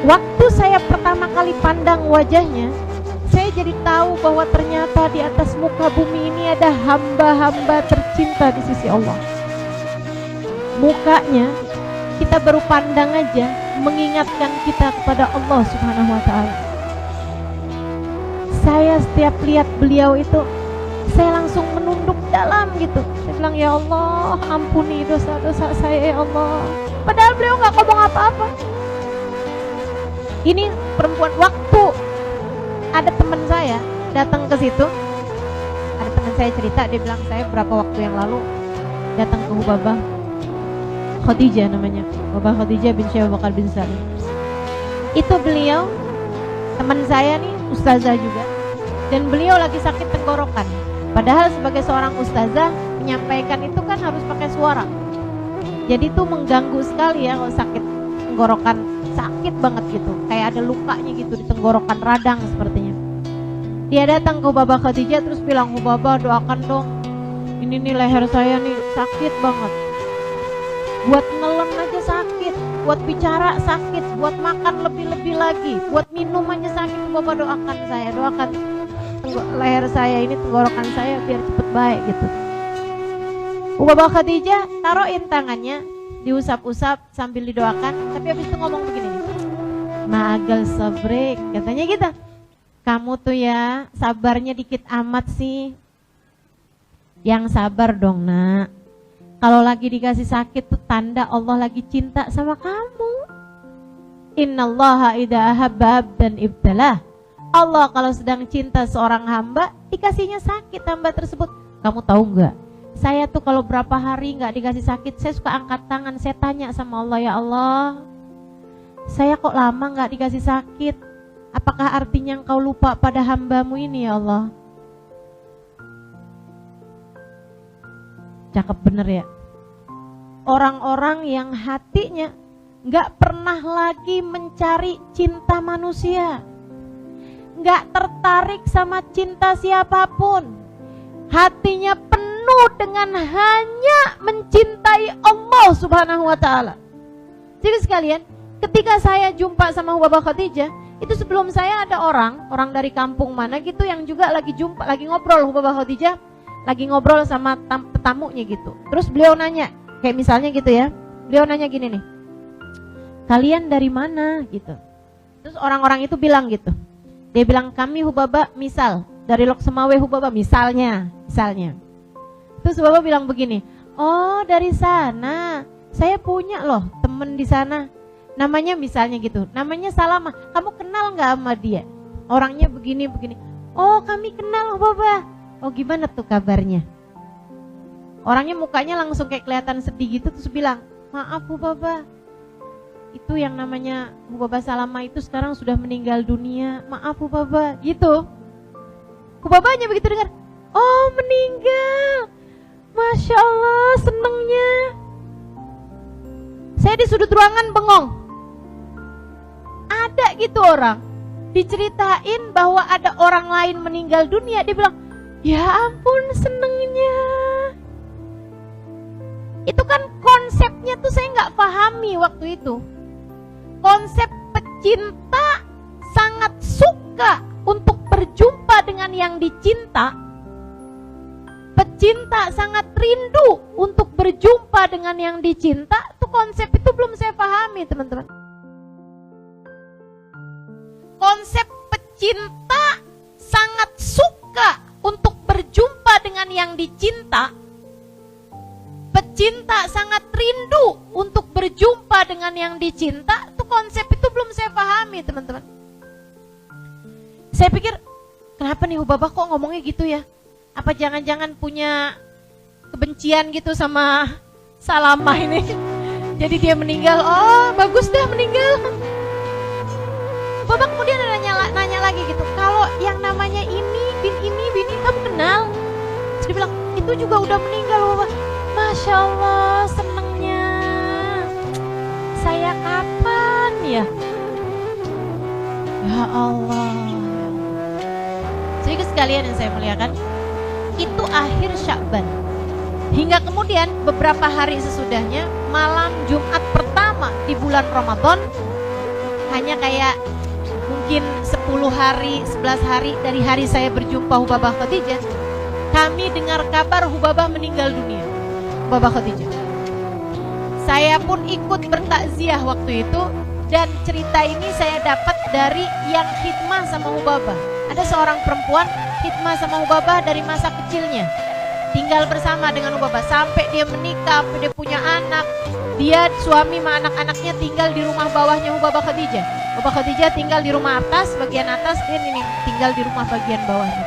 Speaker 1: Waktu saya pertama kali pandang wajahnya, saya jadi tahu bahwa ternyata di atas muka bumi ini ada hamba-hamba tercinta di sisi Allah. Mukanya kita baru pandang aja mengingatkan kita kepada Allah Subhanahu wa taala. Saya setiap lihat beliau itu, saya langsung menunduk dalam gitu. Saya bilang, ya Allah, ampuni dosa-dosa saya ya Allah. Padahal beliau nggak ngomong apa-apa. Ini perempuan, waktu ada teman saya datang ke situ, ada teman saya cerita, dia bilang saya berapa waktu yang lalu datang ke Hubabah Khadijah namanya, Hubabah Khadijah bin Syekh Abu Bakar bin Salim. Itu beliau teman saya nih, ustazah juga, dan beliau lagi sakit tenggorokan. Padahal sebagai seorang ustazah menyampaikan itu kan harus pakai suara. Jadi itu mengganggu sekali ya kalau sakit tenggorokan, sakit banget gitu, kayak ada lukanya gitu di tenggorokan, radang sepertinya. Dia datang ke Hubabah Khadijah terus bilang, Hubabah doakan dong, ini nih leher saya nih sakit banget. Buat nelen aja sakit, buat bicara sakit, buat makan lebih-lebih lagi, buat minum aja sakit. Bapak doakan saya, doakan leher saya ini, tenggorokan saya biar cepet baik gitu. Bapak Khadijah taruhin tangannya, diusap-usap sambil didoakan, tapi habis itu ngomong begini, Ma'agal sabrek, katanya gitu. Kamu tuh ya sabarnya dikit amat sih. Yang sabar dong nak. Kalau lagi dikasih sakit tuh tanda Allah lagi cinta sama kamu. Innallaha idza ahabba abdan ibtalah. Allah kalau sedang cinta seorang hamba, dikasihnya sakit hamba tersebut. Kamu tahu enggak? Saya tuh kalau berapa hari enggak dikasih sakit, saya suka angkat tangan, saya tanya sama Allah, ya Allah, saya kok lama enggak dikasih sakit? Apakah artinya engkau lupa pada hambamu ini ya Allah? Cakep bener ya. Orang-orang yang hatinya gak pernah lagi mencari cinta manusia, gak tertarik sama cinta siapapun, hatinya penuh dengan hanya mencintai Allah Subhanahu wa ta'ala. Jadi sekalian, ketika saya jumpa sama Hubabah Khadijah, itu sebelum saya ada orang dari kampung mana gitu yang juga lagi ngobrol. Hubabah Khadijah lagi ngobrol sama tamunya gitu. Terus beliau nanya, kayak misalnya gitu ya, beliau nanya gini nih, kalian dari mana gitu. Terus orang-orang itu bilang gitu, dia bilang kami Hubabah, misal dari Lok Semawe Hubabah, misalnya. Terus Hubabah bilang begini, oh dari sana, saya punya loh temen di sana, namanya misalnya gitu, namanya Salamah, kamu kenal nggak sama dia? Orangnya begini. Oh kami kenal Hubabah. Oh gimana tuh kabarnya? Orangnya mukanya langsung kayak kelihatan sedih gitu, terus bilang, maaf Hubaba, itu yang namanya Hubaba Salama itu sekarang sudah meninggal dunia, maaf Hubaba, gitu. Hubabanya begitu dengar, oh meninggal, Masya Allah, senengnya. Saya di sudut ruangan bengong. Ada gitu orang, diceritain bahwa ada orang lain meninggal dunia, dia bilang, ya ampun senengnya. Itu kan konsepnya tuh saya nggak pahami waktu itu. Konsep pecinta sangat suka untuk berjumpa dengan yang dicinta. Pecinta sangat rindu untuk berjumpa dengan yang dicinta. Tuh konsep itu belum saya pahami teman-teman. Konsep pecinta sangat suka untuk berjumpa dengan yang dicinta. Pecinta sangat rindu untuk berjumpa dengan yang dicinta. Tuh konsep itu belum saya pahami teman-teman. Saya pikir, kenapa nih Hubaba kok ngomongnya gitu ya? Apa jangan-jangan punya kebencian gitu sama Salamah ini? Jadi dia meninggal, oh bagus dah meninggal. Hubaba kemudian nanya lagi gitu, kalau yang namanya bini kamu kenal? Terus dia bilang, itu juga udah meninggal Hubaba. Masya Allah, senengnya. Saya kapan ya? Ya Allah. Jadi sekalian yang saya muliakan, itu akhir Sya'ban. Hingga kemudian beberapa hari sesudahnya, malam Jumat pertama di bulan Ramadan, hanya kayak mungkin 10 hari, 11 hari dari hari saya berjumpa Hubabah Khadijah, kami dengar kabar Hubabah meninggal dunia. Hubabah Khadijah. Saya pun ikut bertakziah waktu itu, dan cerita ini saya dapat dari yang khidmah sama Hubabah. Ada seorang perempuan khidmah sama Hubabah dari masa kecilnya, tinggal bersama dengan Hubabah sampai dia menikah, sampai dia punya anak. Dia suami sama anak-anaknya tinggal di rumah bawahnya Hubabah Khadijah. Hubabah Khadijah tinggal di rumah atas, bagian atas, dia ini tinggal di rumah bagian bawahnya.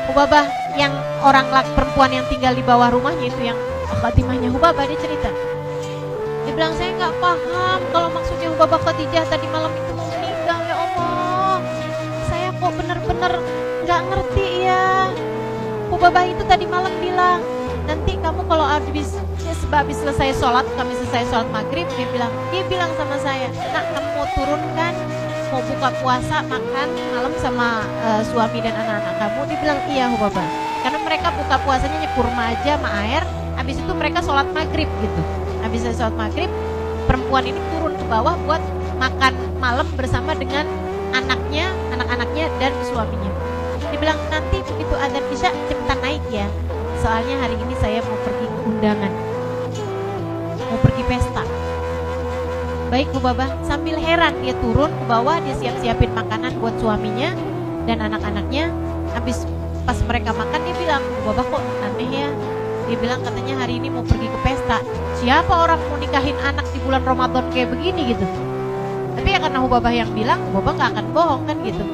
Speaker 1: Hubabah yang orang perempuan yang tinggal di bawah rumahnya itu yang khatimahnya Hubabah, dia cerita. Dia bilang, saya nggak paham kalau maksudnya Hubabah Khadijah tadi malam itu mau meninggal, ya Allah. Saya kok benar-benar nggak ngerti ya. Hubabah itu tadi malam bilang, nanti kamu kalau habis selesai sholat, kami selesai sholat maghrib, dia bilang sama saya, nak kamu mau turun kan, mau buka puasa, makan malam sama suami dan anak-anak kamu. Dia bilang, iya Hubabah, karena mereka buka puasanya kurma aja sama air. Habis itu mereka sholat maghrib gitu. Habis sholat maghrib, perempuan ini turun ke bawah buat makan malam bersama dengan anak-anaknya dan suaminya. Dia bilang, nanti begitu azan isya cepetan naik ya, soalnya hari ini saya mau pergi ke undangan, mau pergi pesta. Baik Hubabah, sambil heran dia turun ke bawah, dia siap-siapin makanan buat suaminya dan anak-anaknya. Habis pas mereka makan, dia bilang, Hubabah kok aneh ya. Dia bilang katanya hari ini mau pergi ke pesta. Siapa orang mau nikahin anak di bulan Ramadan kayak begini gitu. Tapi ya karena Hubabah yang bilang, Hubabah gak akan bohong kan gitu.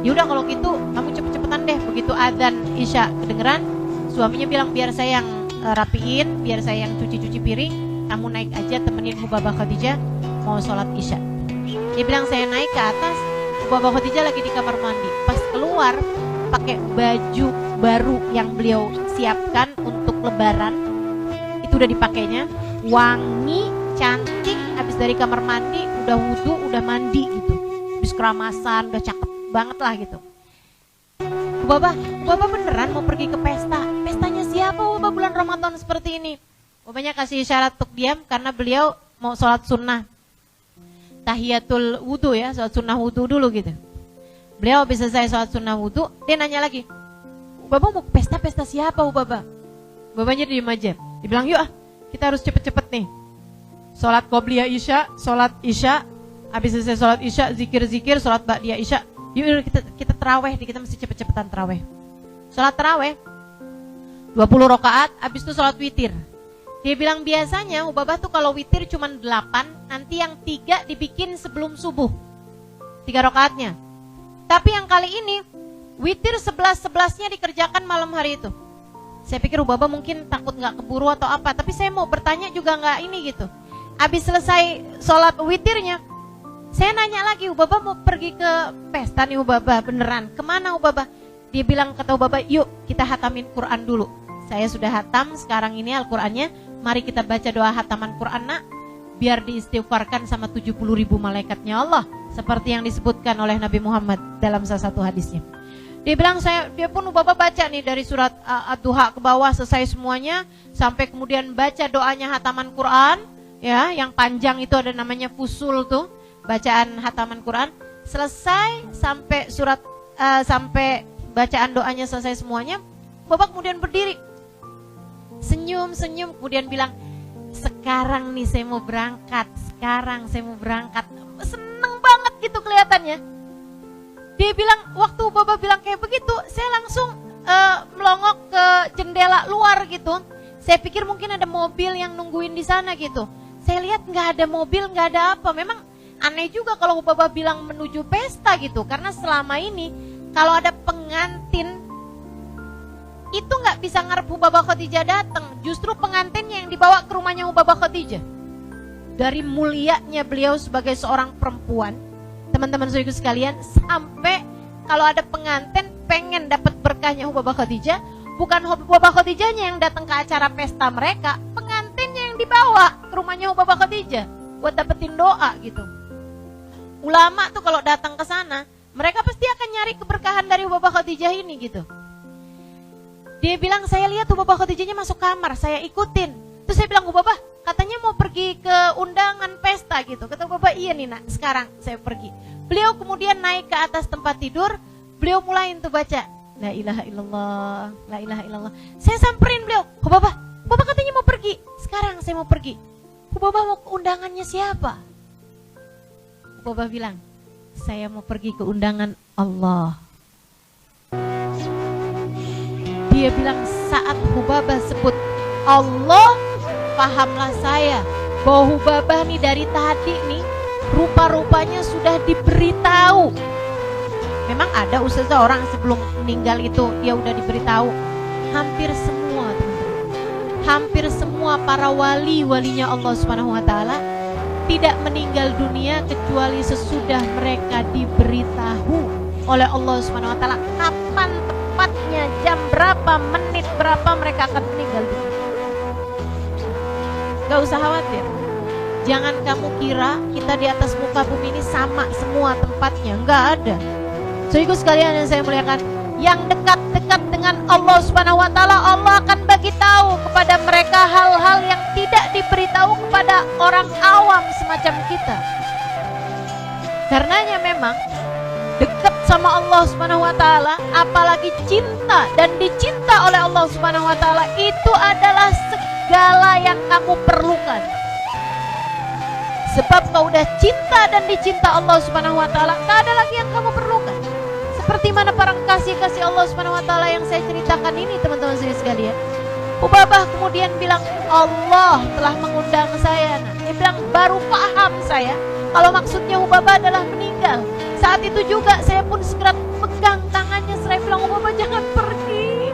Speaker 1: Yaudah kalau gitu kamu cepet-cepetan deh. Begitu adzan isya kedengeran, suaminya bilang, biar saya yang rapiin, biar saya yang cuci-cuci piring, kamu naik aja temenin Hubabah Khadijah mau sholat isya. Dia bilang, saya naik ke atas, Hubabah Khadijah lagi di kamar mandi. Pas keluar pakai baju baru yang beliau siapkan untuk lebaran, itu udah dipakainya, wangi, cantik. Habis dari kamar mandi, udah wudu, udah mandi gitu, habis keramasan, udah cakep banget lah gitu. Hubabah beneran mau pergi ke pesta. Pestanya siapa Hubabah bulan Ramadan seperti ini? Hubabahnya kasih isyarat untuk diam karena beliau mau sholat sunnah tahiyatul wudu ya, sholat sunnah wudu dulu gitu. Beliau habis selesai sholat sunnah wudu, dia nanya lagi, Hubabah mau pesta siapa Hubabah? Hubabahnya diem aja. Dibilang, yuk kita harus cepet-cepet nih. Sholat qobliyah isya, sholat isya, habis selesai sholat isya, zikir-zikir, sholat ba'diyah isya. Yuk kita terawih, kita mesti cepet-cepetan terawih. Sholat terawih 20 rakaat, habis itu sholat witir. Dia bilang biasanya Hubabah tuh kalau witir cuma 8, nanti yang 3 dibikin sebelum subuh, 3 rakaatnya. Tapi yang kali ini witir 11-11-nya dikerjakan malam hari itu. Saya pikir Ubaba mungkin takut nggak keburu atau apa, tapi saya mau bertanya juga nggak ini gitu. Habis selesai sholat witirnya, saya nanya lagi, Ubaba mau pergi ke pesta nih Ubaba, beneran? Kemana Ubaba? Dia bilang, kata Ubaba, yuk kita hatamin Quran dulu. Saya sudah hatam sekarang ini Al-Qurannya, mari kita baca doa hataman Quran nak, biar diistighfarkan sama 70.000 malaikatnya Allah, seperti yang disebutkan oleh Nabi Muhammad dalam salah satu hadisnya. Dia bilang, dia pun Ubaba baca nih dari surat Ad-Duha ke bawah selesai semuanya, sampai kemudian baca doanya hataman Quran, ya, yang panjang itu ada namanya fusul tuh, bacaan hataman Quran. Selesai sampai sampai bacaan doanya selesai semuanya, Ubaba kemudian berdiri, senyum, kemudian bilang, sekarang nih saya mau berangkat, seneng banget gitu kelihatannya. Dia bilang, waktu Ubaba bilang kayak begitu, saya langsung melongok ke jendela luar gitu. Saya pikir mungkin ada mobil yang nungguin di sana gitu. Saya lihat nggak ada mobil, nggak ada apa. Memang aneh juga kalau Ubaba bilang menuju pesta gitu, karena selama ini kalau ada pengantin itu nggak bisa ngarep Ubaba Khadijah datang. Justru pengantinnya yang dibawa ke rumahnya Ubaba Khadijah. Dari mulianya beliau sebagai seorang perempuan, teman-teman saudaraku sekalian, sampai kalau ada pengantin pengen dapat berkahnya Ubaba Khadijah, bukan Ubaba Khadijahnya yang datang ke acara pesta mereka, pengantinnya yang dibawa ke rumahnya Ubaba Khadijah buat dapetin doa gitu. Ulama tuh kalau datang ke sana, mereka pasti akan nyari keberkahan dari Ubaba Khadijah ini gitu. Dia bilang, saya lihat Ubaba Khadijahnya masuk kamar, saya ikutin. Terus saya bilang, Ubaba, katanya mau pergi ke undangan pesta gitu. Kata Ubaba, iya nih nak, sekarang saya pergi. Beliau kemudian naik ke atas tempat tidur, beliau mulai tuh baca, la ilaha illallah, la ilaha illallah. Saya samperin beliau, Ubaba katanya mau pergi, sekarang saya mau pergi. Ubaba mau ke undangannya siapa? Ubaba bilang, saya mau pergi ke undangan Allah. Dia bilang, saat Ubaba sebut Allah, pahamlah saya bahwa Ubaba nih dari tadi nih rupa-rupanya sudah diberitahu. Memang ada ustazah orang sebelum meninggal itu dia udah diberitahu. Hampir semua teman-teman, hampir semua para walinya Allah Subhanahu wa taala tidak meninggal dunia kecuali sesudah mereka diberitahu oleh Allah Subhanahu wa taala kapan tepatnya, jam berapa, menit berapa mereka akan meninggal dunia. Gak usah khawatir. Jangan kamu kira kita di atas muka bumi ini sama semua tempatnya. Enggak ada. Saudaraku sekalian yang saya muliakan, yang dekat-dekat dengan Allah Subhanahu wa taala, Allah akan bagi tahu kepada mereka hal-hal yang tidak diberitahu kepada orang awam semacam kita. Karenanya memang dekat sama Allah Subhanahu wa taala, apalagi cinta dan dicinta oleh Allah Subhanahu wa taala, itu adalah segala yang kamu perlukan. Sebab kau udah cinta dan dicinta Allah Subhanahu wa taala, tak ada lagi yang kamu perlukan. Seperti mana para kasih Allah Subhanahu wa taala yang saya ceritakan ini, teman-teman saya sekalian. Ubabah kemudian bilang, Allah telah mengundang saya. Dia bilang, baru paham saya kalau maksudnya Ubabah adalah meninggal. Saat itu juga saya pun segera pegang tangannya, saya bilang, Ubabah jangan pergi.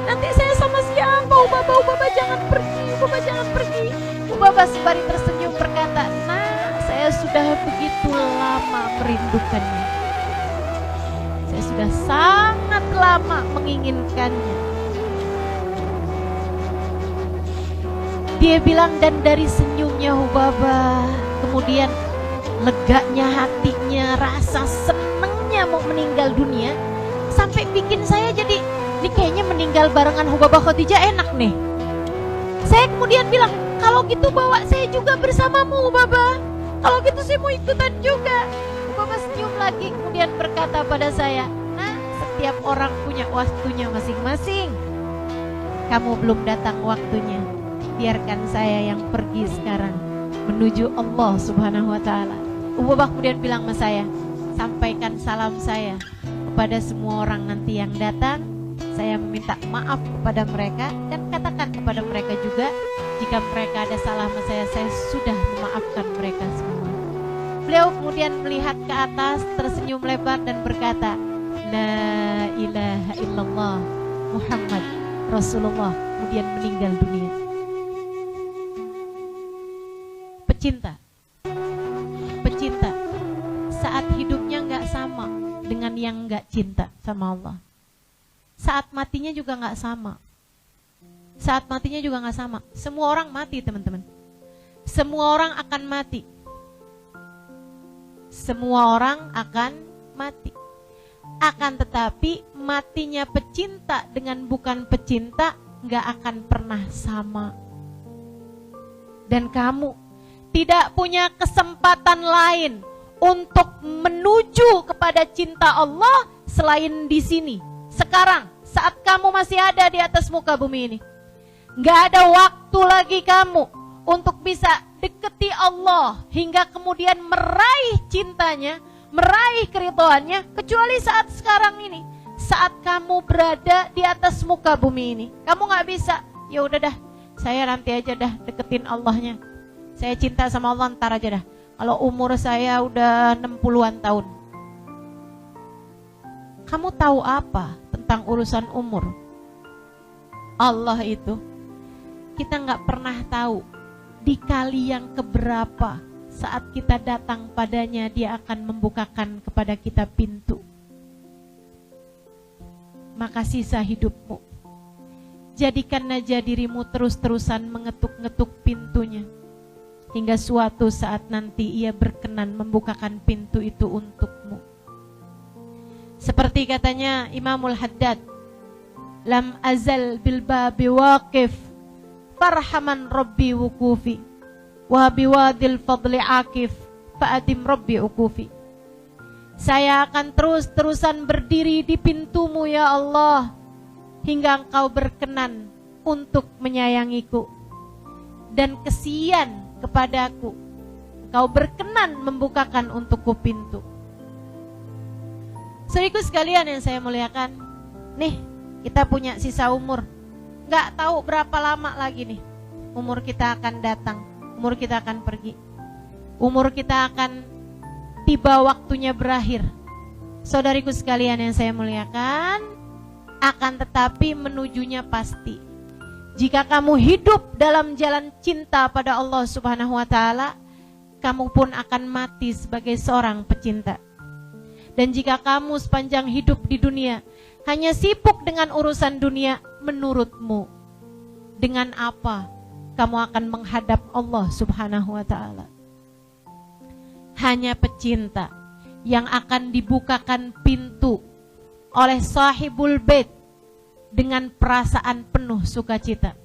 Speaker 1: Nanti saya sama siapa? Ubabah jangan pergi, Ubabah jangan pergi. Ubabah sembari tersenyum berkata, nah, saya sudah begitu lama merindukannya. Saya sudah sangat lama menginginkannya. Dia bilang, dan dari senyumnya Ubabah, kemudian leganya hatinya, rasa senengnya mau meninggal dunia, sampai bikin saya jadi, ini kayaknya meninggal barengan Ubabah Khadijah enak nih. Saya kemudian bilang, kalau gitu bawa saya juga bersamamu Ubabah. Kalau gitu saya mau ikutan juga. Ubabah senyum lagi kemudian berkata pada saya, nah, setiap orang punya waktunya masing-masing. Kamu belum datang waktunya. Biarkan saya yang pergi sekarang menuju Allah Subhanahu wa taala. Ubabah kemudian bilang sama saya, sampaikan salam saya kepada semua orang nanti yang datang. Saya meminta maaf kepada mereka dan katakan kepada mereka juga, jika mereka ada salah sama saya sudah memaafkan mereka semua. Beliau kemudian melihat ke atas, tersenyum lebar dan berkata, La ilaha illallah Muhammad Rasulullah kemudian meninggal dunia. Pecinta saat hidupnya nggak sama dengan yang nggak cinta sama Allah. Saat matinya juga nggak sama. Semua orang mati, teman-teman. Semua orang akan mati. Akan tetapi matinya pecinta dengan bukan pecinta nggak akan pernah sama. Dan kamu tidak punya kesempatan lain untuk menuju kepada cinta Allah selain di sini. Sekarang, saat kamu masih ada di atas muka bumi ini, nggak ada waktu lagi kamu untuk bisa deketi Allah hingga kemudian meraih cintanya, meraih keridhaannya, kecuali saat sekarang ini, saat kamu berada di atas muka bumi ini. Kamu nggak bisa, ya udah dah, saya nanti aja dah deketin Allahnya. Saya cinta sama Allah ntar aja dah. Kalau umur saya udah 60-an tahun. Kamu tahu apa tentang urusan umur? Allah itu, kita nggak pernah tahu di kali yang keberapa saat kita datang padanya dia akan membukakan kepada kita pintu. Maka sisa hidupmu, jadikan aja dirimu terus-terusan mengetuk-ngetuk pintunya, hingga suatu saat nanti ia berkenan membukakan pintu itu untukmu. Seperti katanya Imamul Haddad, lam azal bil babi waqif farhaman rabbi wukufi wa biwadil fadli akif fa'adim rabbi ukufi. Saya akan terus-terusan berdiri di pintumu ya Allah, hingga engkau berkenan untuk menyayangiku, dan kesian kepadaku, engkau berkenan membukakan untukku pintu. Saudaraku sekalian yang saya muliakan, nih kita punya sisa umur, gak tahu berapa lama lagi nih umur kita akan datang, umur kita akan pergi, umur kita akan tiba waktunya berakhir. Saudariku sekalian yang saya muliakan, akan tetapi menujunya pasti. Jika kamu hidup dalam jalan cinta pada Allah Subhanahu wa Ta'ala, kamu pun akan mati sebagai seorang pecinta. Dan jika kamu sepanjang hidup di dunia hanya sibuk dengan urusan dunia, menurutmu dengan apa kamu akan menghadap Allah Subhanahu wa Ta'ala? Hanya pecinta yang akan dibukakan pintu oleh sahibul bait dengan perasaan penuh sukacita.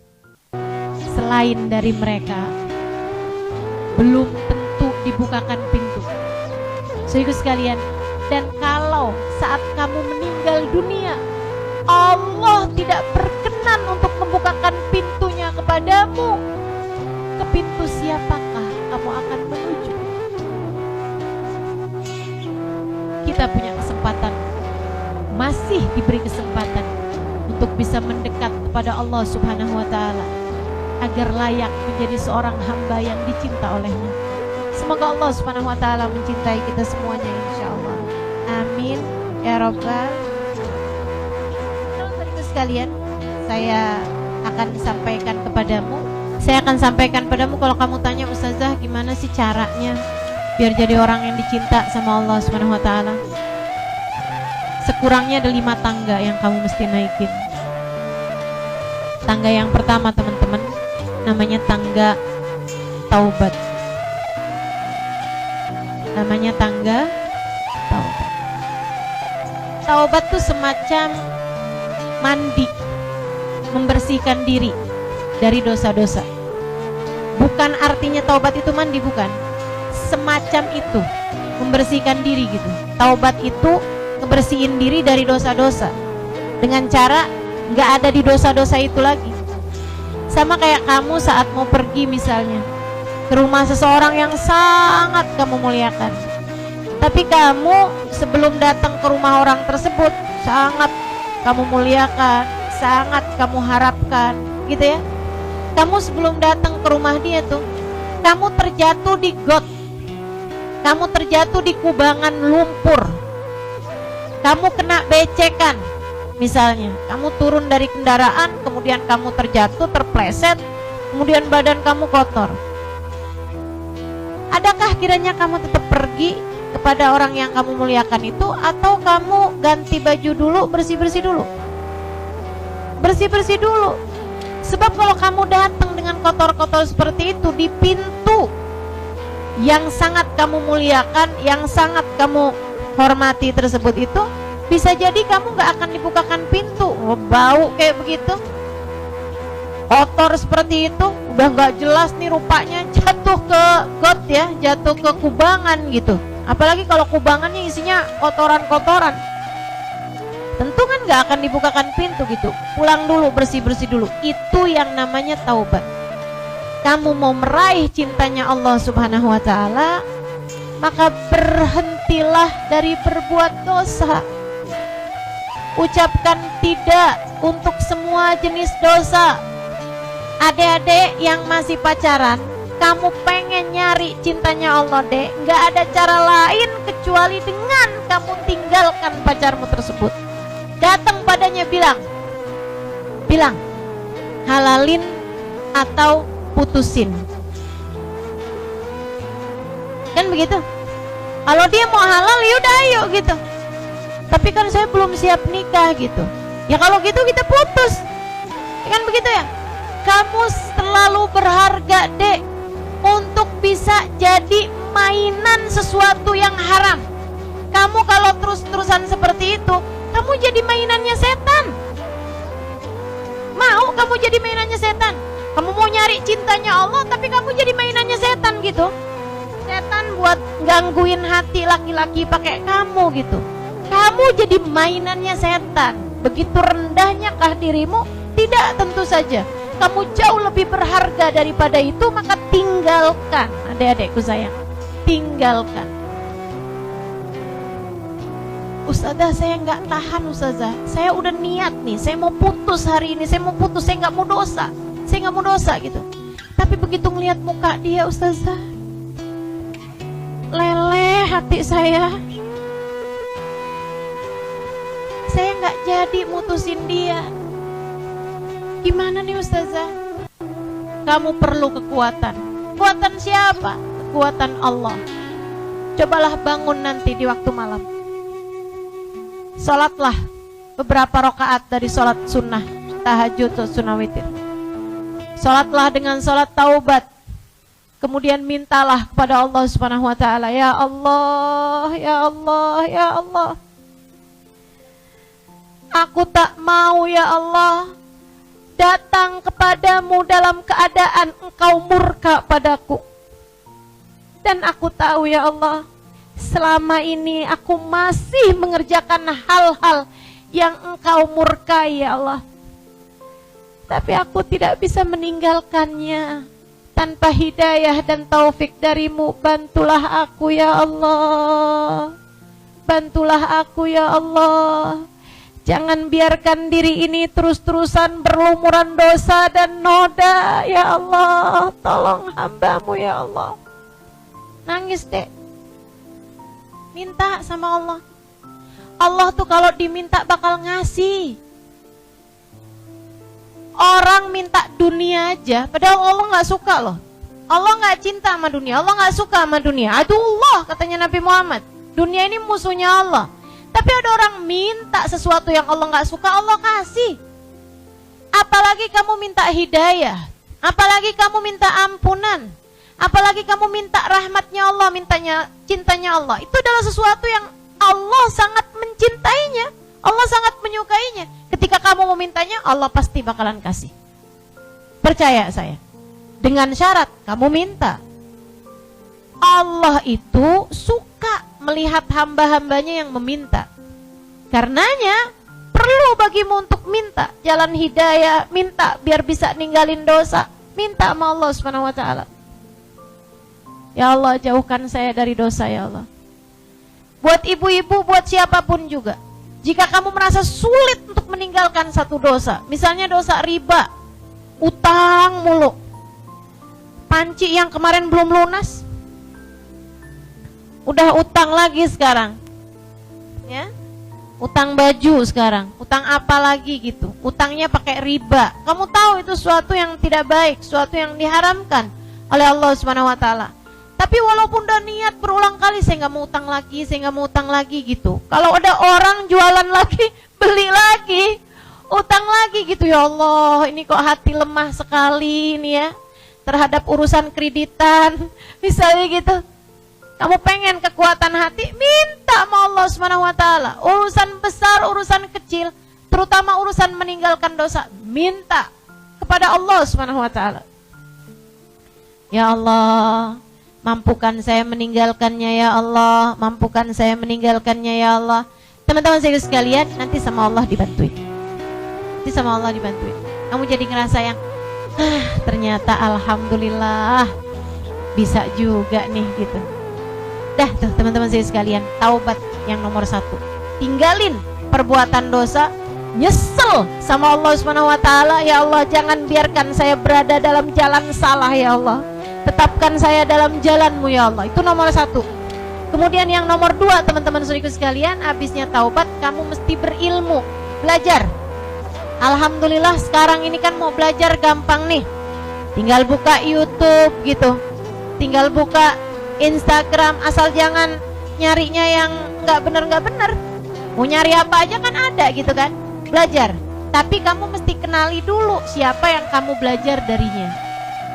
Speaker 1: Selain dari mereka, belum tentu dibukakan pintu. Saudaraku sekalian, dan kalau saat kamu meninggal dunia, Allah tidak berkenan untuk membukakan pintunya kepadamu, ke pintu siapakah kamu akan menuju? Kita punya kesempatan, masih diberi kesempatan untuk bisa mendekat kepada Allah Subhanahu wa Ta'ala, agar layak menjadi seorang hamba yang dicinta olehnya. Semoga Allah Subhanahu wa Ta'ala mencintai kita semuanya, insyaallah. Amin ya rabbal. Saudaraku sekalian, saya akan sampaikan padamu kalau kamu tanya, Ustazah, gimana sih caranya biar jadi orang yang dicinta sama Allah Subhanahu wa Ta'ala? Sekurangnya ada 5 tangga yang kamu mesti naikin. Tangga yang pertama, teman-teman, namanya tangga taubat. Namanya tangga taubat. Taubat itu semacam mandi, membersihkan diri dari dosa-dosa. Bukan artinya taubat itu mandi, bukan. Semacam itu, membersihkan diri gitu. Taubat itu ngebersihin diri dari dosa-dosa dengan cara nggak ada di dosa-dosa itu lagi. Sama kayak kamu saat mau pergi misalnya ke rumah seseorang yang sangat kamu muliakan, tapi kamu sebelum datang ke rumah orang tersebut sangat kamu muliakan, sangat kamu harapkan, gitu ya. Kamu sebelum datang ke rumah dia tuh, kamu terjatuh di got, kamu terjatuh di kubangan lumpur, kamu kena becekan Misalnya, kamu turun dari kendaraan, kemudian kamu terjatuh, terpleset, kemudian badan kamu kotor. Adakah kiranya kamu tetap pergi kepada orang yang kamu muliakan itu, atau kamu ganti baju dulu, bersih-bersih dulu? Bersih-bersih dulu. Sebab kalau kamu datang dengan kotor-kotor seperti itu di pintu yang sangat kamu muliakan, yang sangat kamu hormati tersebut itu, bisa jadi kamu gak akan dibukakan pintu. Bau kayak begitu, kotor seperti itu, udah gak jelas nih rupanya, jatuh ke got ya, jatuh ke kubangan gitu. Apalagi kalau kubangannya isinya kotoran-kotoran, tentu kan gak akan dibukakan pintu gitu. Pulang dulu, bersih-bersih dulu. Itu yang namanya taubat. Kamu mau meraih cintanya Allah Subhanahu wa ta'ala, maka berhentilah dari berbuat dosa. Ucapkan tidak untuk semua jenis dosa. Adik-adik yang masih pacaran, kamu pengen nyari cintanya Allah, dek, gak ada cara lain kecuali dengan kamu tinggalkan pacarmu tersebut. Datang padanya, bilang halalin atau putusin. Kan begitu. Kalau dia mau halal, yaudah ayo gitu. Tapi kan saya belum siap nikah gitu. Ya kalau gitu kita putus. Ya kan begitu ya. Kamu terlalu berharga, dek, untuk bisa jadi mainan sesuatu yang haram. Kamu kalau terus-terusan seperti itu, kamu jadi mainannya setan. Mau kamu jadi mainannya setan? Kamu mau nyari cintanya Allah, tapi kamu jadi mainannya setan gitu. Setan buat gangguin hati laki-laki pakai kamu gitu. Kamu jadi mainannya setan. Begitu rendahnya kah dirimu? Tidak, tentu saja. Kamu jauh lebih berharga daripada itu, maka tinggalkan. Adik-adikku sayang, tinggalkan. Ustazah, saya nggak tahan ustazah. Saya udah niat nih, saya mau putus hari ini. Saya mau putus, saya nggak mau dosa. Saya nggak mau dosa gitu. Tapi begitu ngelihat muka dia ustazah, leleh hati saya. Saya nggak jadi mutusin dia. Gimana nih ustazah? Kamu perlu kekuatan. Kekuatan siapa? Kekuatan Allah. Cobalah bangun nanti di waktu malam, sholatlah beberapa rakaat dari sholat sunnah, tahajud atau sunnah witir. Sholatlah dengan sholat taubat. Kemudian mintalah kepada Allah Subhanahu wa ta'ala, ya Allah, ya Allah, ya Allah, aku tak mau ya Allah datang kepadamu dalam keadaan engkau murka padaku. Dan aku tahu ya Allah, selama ini aku masih mengerjakan hal-hal yang engkau murkai ya Allah. Tapi aku tidak bisa meninggalkannya. Tanpa hidayah dan taufik darimu, bantulah aku ya Allah. Bantulah aku ya Allah. Jangan biarkan diri ini terus-terusan berlumuran dosa dan noda ya Allah. Tolong hambamu ya Allah. Nangis dek, minta sama Allah. Allah tuh kalau diminta bakal ngasih. Orang minta dunia aja, padahal Allah gak suka loh. Allah gak cinta sama dunia, Allah gak suka sama dunia. Aduh, katanya Nabi Muhammad, dunia ini musuhnya Allah. Tapi ada orang minta sesuatu yang Allah gak suka, Allah kasih. Apalagi kamu minta hidayah, apalagi kamu minta ampunan, apalagi kamu minta rahmatnya Allah, mintanya cintanya Allah. Itu adalah sesuatu yang Allah sangat mencintainya, Allah sangat menyukainya. Ketika kamu memintanya, Allah pasti bakalan kasih. Percaya saya. Dengan syarat kamu minta. Allah itu suka melihat hamba-hambanya yang meminta. Karenanya perlu bagimu untuk minta jalan hidayah, minta biar bisa ninggalin dosa, minta sama Allah Subhanahu wa ta'ala. Ya Allah, jauhkan saya dari dosa ya Allah. Buat ibu-ibu, buat siapapun juga, jika kamu merasa sulit untuk meninggalkan satu dosa, misalnya dosa riba, utang mulu, panci yang kemarin belum lunas, udah utang lagi sekarang, ya, utang baju sekarang, utang apa lagi gitu, utangnya pakai riba. Kamu tahu itu suatu yang tidak baik, suatu yang diharamkan oleh Allah Subhanahu wa taala. Tapi walaupun udah niat berulang kali, saya nggak mau utang lagi, saya nggak mau utang lagi gitu. Kalau ada orang jualan lagi, beli lagi, utang lagi gitu, ya Allah, ini kok hati lemah sekali ini ya terhadap urusan kreditan, misalnya gitu. Kamu pengen kekuatan hati, minta sama Allah Subhanahu wa taala. Urusan besar, urusan kecil, terutama urusan meninggalkan dosa, minta kepada Allah Subhanahu wa taala. Ya Allah, mampukan saya meninggalkannya ya Allah, mampukan saya meninggalkannya ya Allah. Teman-teman saya sekalian, nanti sama Allah dibantuin. Nanti sama Allah dibantuin. Kamu jadi ngerasa yang ternyata alhamdulillah bisa juga nih gitu. Dah tuh teman-teman saya sekalian, taubat yang nomor 1. Tinggalin perbuatan dosa, nyesel sama Allah Subhanahu wa taala. Ya Allah, jangan biarkan saya berada dalam jalan salah ya Allah. Tetapkan saya dalam jalan-Mu ya Allah. Itu nomor 1. Kemudian yang nomor 2, teman-teman saudaraku sekalian, habisnya taubat kamu mesti berilmu, belajar. Alhamdulillah sekarang ini kan mau belajar gampang nih. Tinggal buka YouTube gitu. Tinggal buka Instagram, asal jangan nyarinya yang nggak bener. Mau nyari apa aja kan ada gitu kan. Belajar. Tapi kamu mesti kenali dulu siapa yang kamu belajar darinya.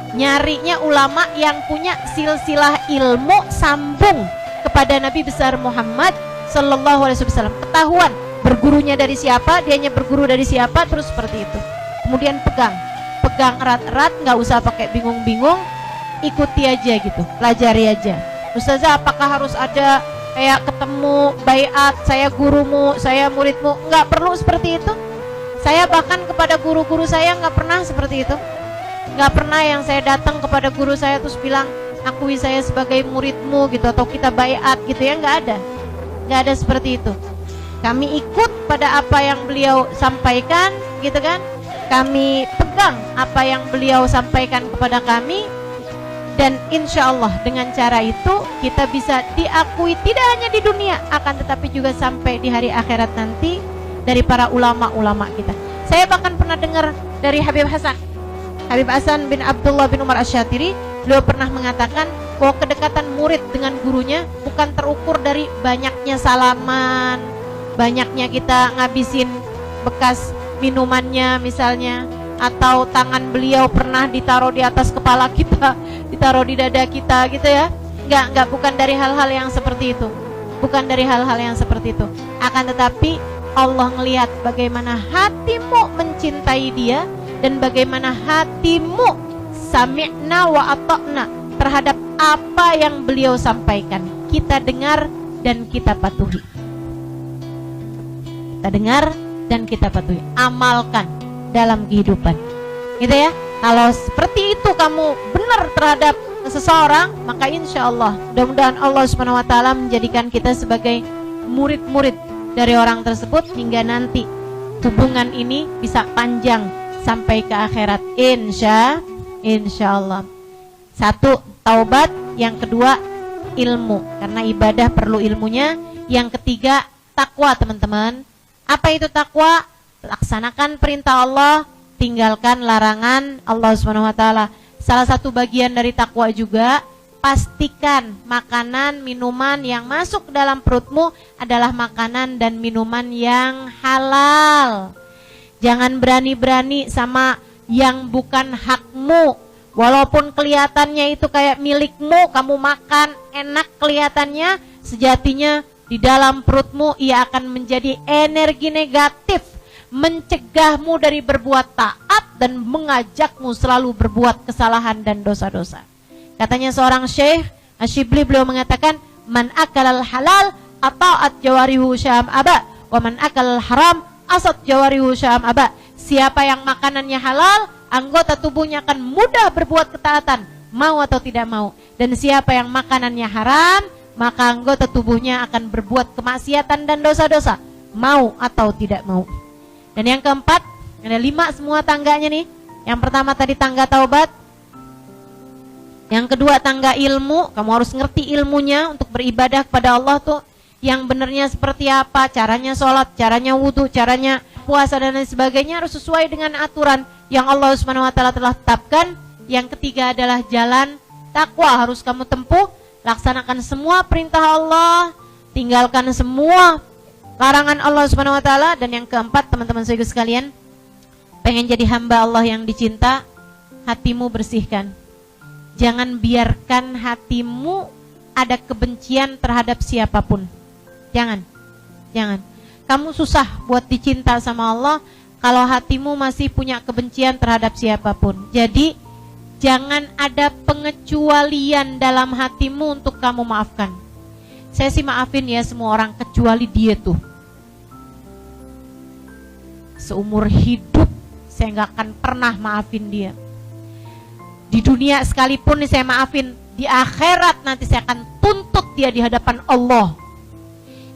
Speaker 1: Nyarinya ulama yang punya silsilah ilmu sambung kepada Nabi besar Muhammad sallallahu alaihi wasallam. Ketahuan bergurunya dari siapa, dianya berguru dari siapa, terus seperti itu. Kemudian pegang erat-erat, nggak usah pakai bingung-bingung, ikuti aja gitu, pelajari aja. Ustazah, apakah harus ada kayak ketemu baiat, saya gurumu, saya muridmu? Nggak perlu seperti itu. Saya bahkan kepada guru-guru saya nggak pernah seperti itu. Nggak pernah yang saya datang kepada guru saya terus bilang, akui saya sebagai muridmu gitu, atau kita baiat gitu ya, nggak ada seperti itu. Kami ikut pada apa yang beliau sampaikan gitu kan. Kami pegang apa yang beliau sampaikan kepada kami. Dan insya Allah dengan cara itu kita bisa diakui tidak hanya di dunia, akan tetapi juga sampai di hari akhirat nanti dari para ulama-ulama kita. Saya bahkan pernah dengar dari Habib Hasan bin Abdullah bin Umar Asy-Syatiri. Beliau pernah mengatakan bahwa kedekatan murid dengan gurunya bukan terukur dari banyaknya salaman, banyaknya kita ngabisin bekas minumannya misalnya, atau tangan beliau pernah ditaruh di atas kepala kita, ditaruh di dada kita gitu ya. Enggak, bukan dari hal-hal yang seperti itu. Bukan dari hal-hal yang seperti itu. Akan tetapi Allah ngelihat bagaimana hatimu mencintai dia dan bagaimana hatimu sami'na wa ata'na terhadap apa yang beliau sampaikan. Kita dengar dan kita patuhi. Kita dengar dan kita patuhi. Amalkan dalam kehidupan, gitu ya. Kalau seperti itu kamu benar terhadap seseorang, maka insya Allah mudah-mudahan Allah Subhanahu wa taala menjadikan kita sebagai murid-murid dari orang tersebut hingga nanti hubungan ini bisa panjang sampai ke akhirat, insya Allah. 1, taubat. Yang kedua, ilmu, karena ibadah perlu ilmunya. Yang ketiga, takwa teman-teman. Apa itu takwa? Laksanakan perintah Allah, tinggalkan larangan Allah Subhanahu wa taala. Salah satu bagian dari takwa juga, pastikan makanan, minuman yang masuk ke dalam perutmu adalah makanan dan minuman yang halal. Jangan berani-berani sama yang bukan hakmu. Walaupun kelihatannya itu kayak milikmu, kamu makan enak kelihatannya, sejatinya di dalam perutmu ia akan menjadi energi negatif, mencegahmu dari berbuat taat dan mengajakmu selalu berbuat kesalahan dan dosa-dosa. Katanya seorang syekh Asyibli, beliau mengatakan, man akalal halal ata'at jawarihu syam aba, wa man akalal haram asat jawarihu syam aba. Siapa yang makanannya halal, anggota tubuhnya akan mudah berbuat ketaatan, mau atau tidak mau. Dan siapa yang makanannya haram, maka anggota tubuhnya akan berbuat kemaksiatan dan dosa-dosa, mau atau tidak mau. Dan yang keempat, ada 5 semua tangganya nih. Yang pertama tadi tangga taubat. Yang kedua tangga ilmu, kamu harus ngerti ilmunya untuk beribadah kepada Allah tuh. yang benarnya seperti apa, caranya sholat, caranya wudhu, caranya puasa dan lain sebagainya harus sesuai dengan aturan yang Allah Subhanahu wa taala telah tetapkan. Yang ketiga adalah jalan takwa harus kamu tempuh, laksanakan semua perintah Allah, tinggalkan semua larangan Allah Subhanahu wa taala. Dan yang keempat, teman-teman saudara sekalian, pengen jadi hamba Allah yang dicinta, hatimu bersihkan. Jangan biarkan hatimu ada kebencian terhadap siapapun. Jangan. Kamu susah buat dicinta sama Allah kalau hatimu masih punya kebencian terhadap siapapun. Jadi jangan ada pengecualian dalam hatimu untuk kamu maafkan. Saya sih maafin ya semua orang kecuali dia tuh. Seumur hidup saya gak akan pernah maafin dia. Di dunia sekalipun saya maafin, di akhirat nanti saya akan tuntut dia di hadapan Allah.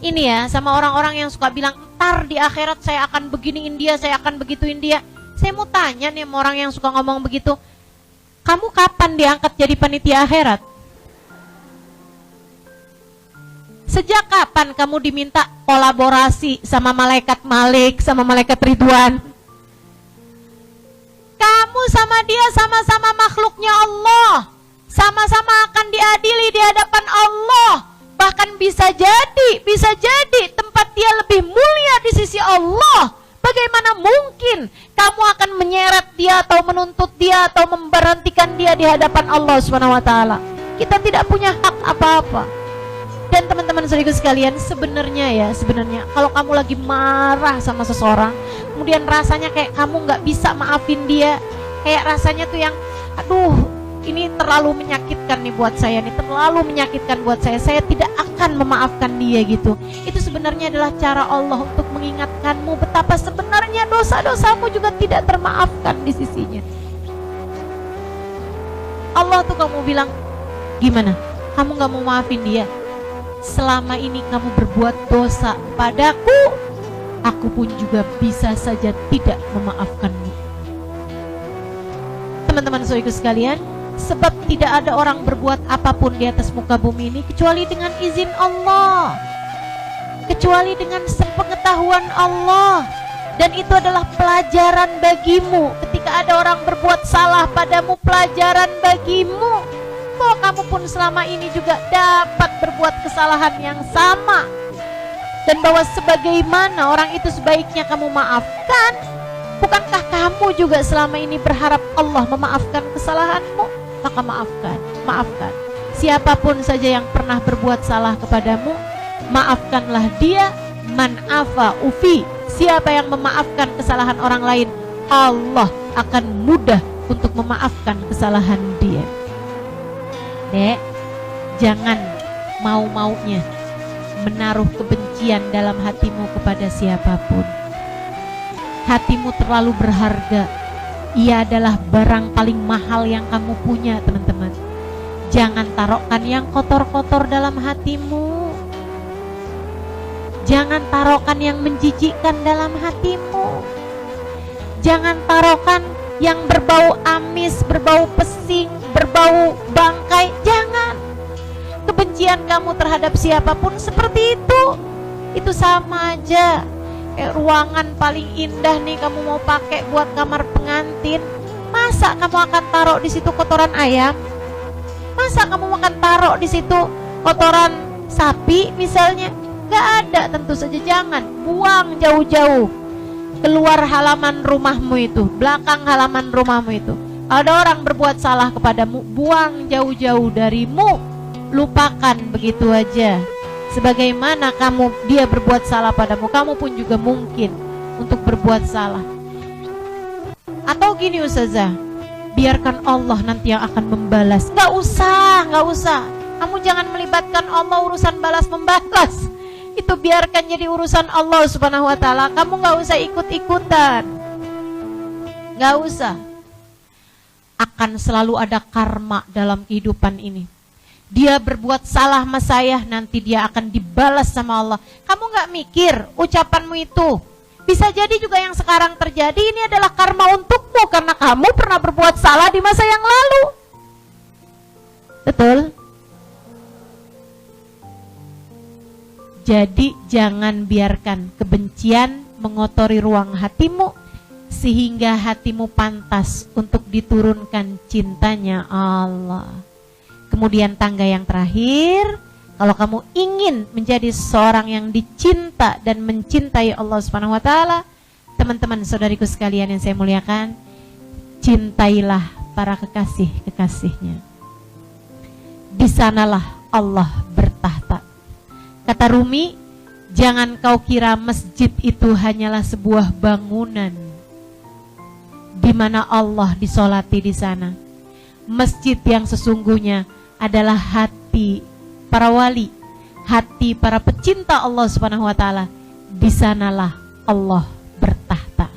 Speaker 1: Ini ya sama orang-orang yang suka bilang, ntar di akhirat saya akan beginiin dia, saya akan begituin dia. Saya mau tanya nih sama orang yang suka ngomong begitu, kamu kapan diangkat jadi panitia akhirat? Sejak kapan kamu diminta kolaborasi sama malaikat Malik, sama malaikat Ridwan? Kamu sama dia sama-sama makhluknya Allah, sama-sama akan diadili di hadapan Allah. Bahkan bisa jadi tempat dia lebih mulia di sisi Allah. Bagaimana mungkin kamu akan menyeret dia atau menuntut dia atau memberhentikan dia di hadapan Allah Subhanahu wa taala? Kita tidak punya hak apa-apa. Dan teman-teman saudara sekalian, sebenarnya kalau kamu lagi marah sama seseorang, kemudian rasanya kayak kamu nggak bisa maafin dia, kayak rasanya tuh yang aduh ini terlalu menyakitkan nih buat saya, terlalu menyakitkan buat saya tidak akan memaafkan dia gitu. Itu sebenarnya adalah cara Allah untuk mengingatkanmu betapa sebenarnya dosa-dosamu juga tidak termaafkan di sisinya. Allah tuh kamu bilang, gimana? Kamu gak mau maafin dia? Selama ini kamu berbuat dosa padaku, aku pun juga bisa saja tidak memaafkanmu. Teman-teman saudaraku sekalian, sebab tidak ada orang berbuat apapun di atas muka bumi ini kecuali dengan izin Allah, kecuali dengan sepengetahuan Allah. Dan itu adalah pelajaran bagimu. Ketika ada orang berbuat salah padamu, pelajaran bagimu. Kok kamu pun selama ini juga dapat berbuat kesalahan yang sama, dan bahwa sebagaimana orang itu sebaiknya kamu maafkan. Bukankah kamu juga selama ini berharap Allah memaafkan kesalahanmu? Maka maafkan. Siapapun saja yang pernah berbuat salah kepadamu, maafkanlah dia. Man afa ufi, siapa yang memaafkan kesalahan orang lain, Allah akan mudah untuk memaafkan kesalahan dia. Dek, jangan mau-maunya menaruh kebencian dalam hatimu kepada siapapun. Hatimu terlalu berharga. Ia adalah barang paling mahal yang kamu punya, teman-teman. Jangan taruhkan yang kotor-kotor dalam hatimu. Jangan taruhkan yang menjijikkan dalam hatimu. Jangan taruhkan yang berbau amis, berbau pesing, berbau bangkai. Jangan. Kebencian kamu terhadap siapapun seperti itu. Itu sama aja ruangan paling indah nih kamu mau pakai buat kamar pengantin. Masa kamu akan taruh di situ kotoran ayam? Masa kamu akan taruh di situ kotoran sapi misalnya? Gak ada, tentu saja jangan. Buang jauh-jauh keluar halaman rumahmu itu, belakang halaman rumahmu itu. Ada orang berbuat salah kepadamu, buang jauh-jauh darimu. Lupakan begitu aja. Sebagaimana dia berbuat salah padamu, kamu pun juga mungkin untuk berbuat salah. Atau gini Ustazah, biarkan Allah nanti yang akan membalas. Gak usah. Kamu jangan melibatkan Allah urusan balas-membalas. Itu biarkan jadi urusan Allah Subhanahu wa ta'ala. Kamu gak usah ikut-ikutan. Gak usah. Akan selalu ada karma dalam kehidupan ini. Dia berbuat salah sama saya, nanti dia akan dibalas sama Allah. Kamu gak mikir ucapanmu itu bisa jadi juga yang sekarang terjadi ini adalah karma untukmu, karena kamu pernah berbuat salah di masa yang lalu. Betul? Jadi jangan biarkan kebencian mengotori ruang hatimu, sehingga hatimu pantas untuk diturunkan cintanya Allah. Kemudian tangga yang terakhir, kalau kamu ingin menjadi seorang yang dicinta dan mencintai Allah Subhanahu wa taala, teman-teman saudariku sekalian yang saya muliakan, cintailah para kekasih-kekasihnya. Di sanalah Allah bertahta. Kata Rumi, jangan kau kira masjid itu hanyalah sebuah bangunan di mana Allah disolati di sana. Masjid yang sesungguhnya adalah hati para wali, hati para pecinta Allah Subhanahu wa taala. Di sanalah Allah bertahta.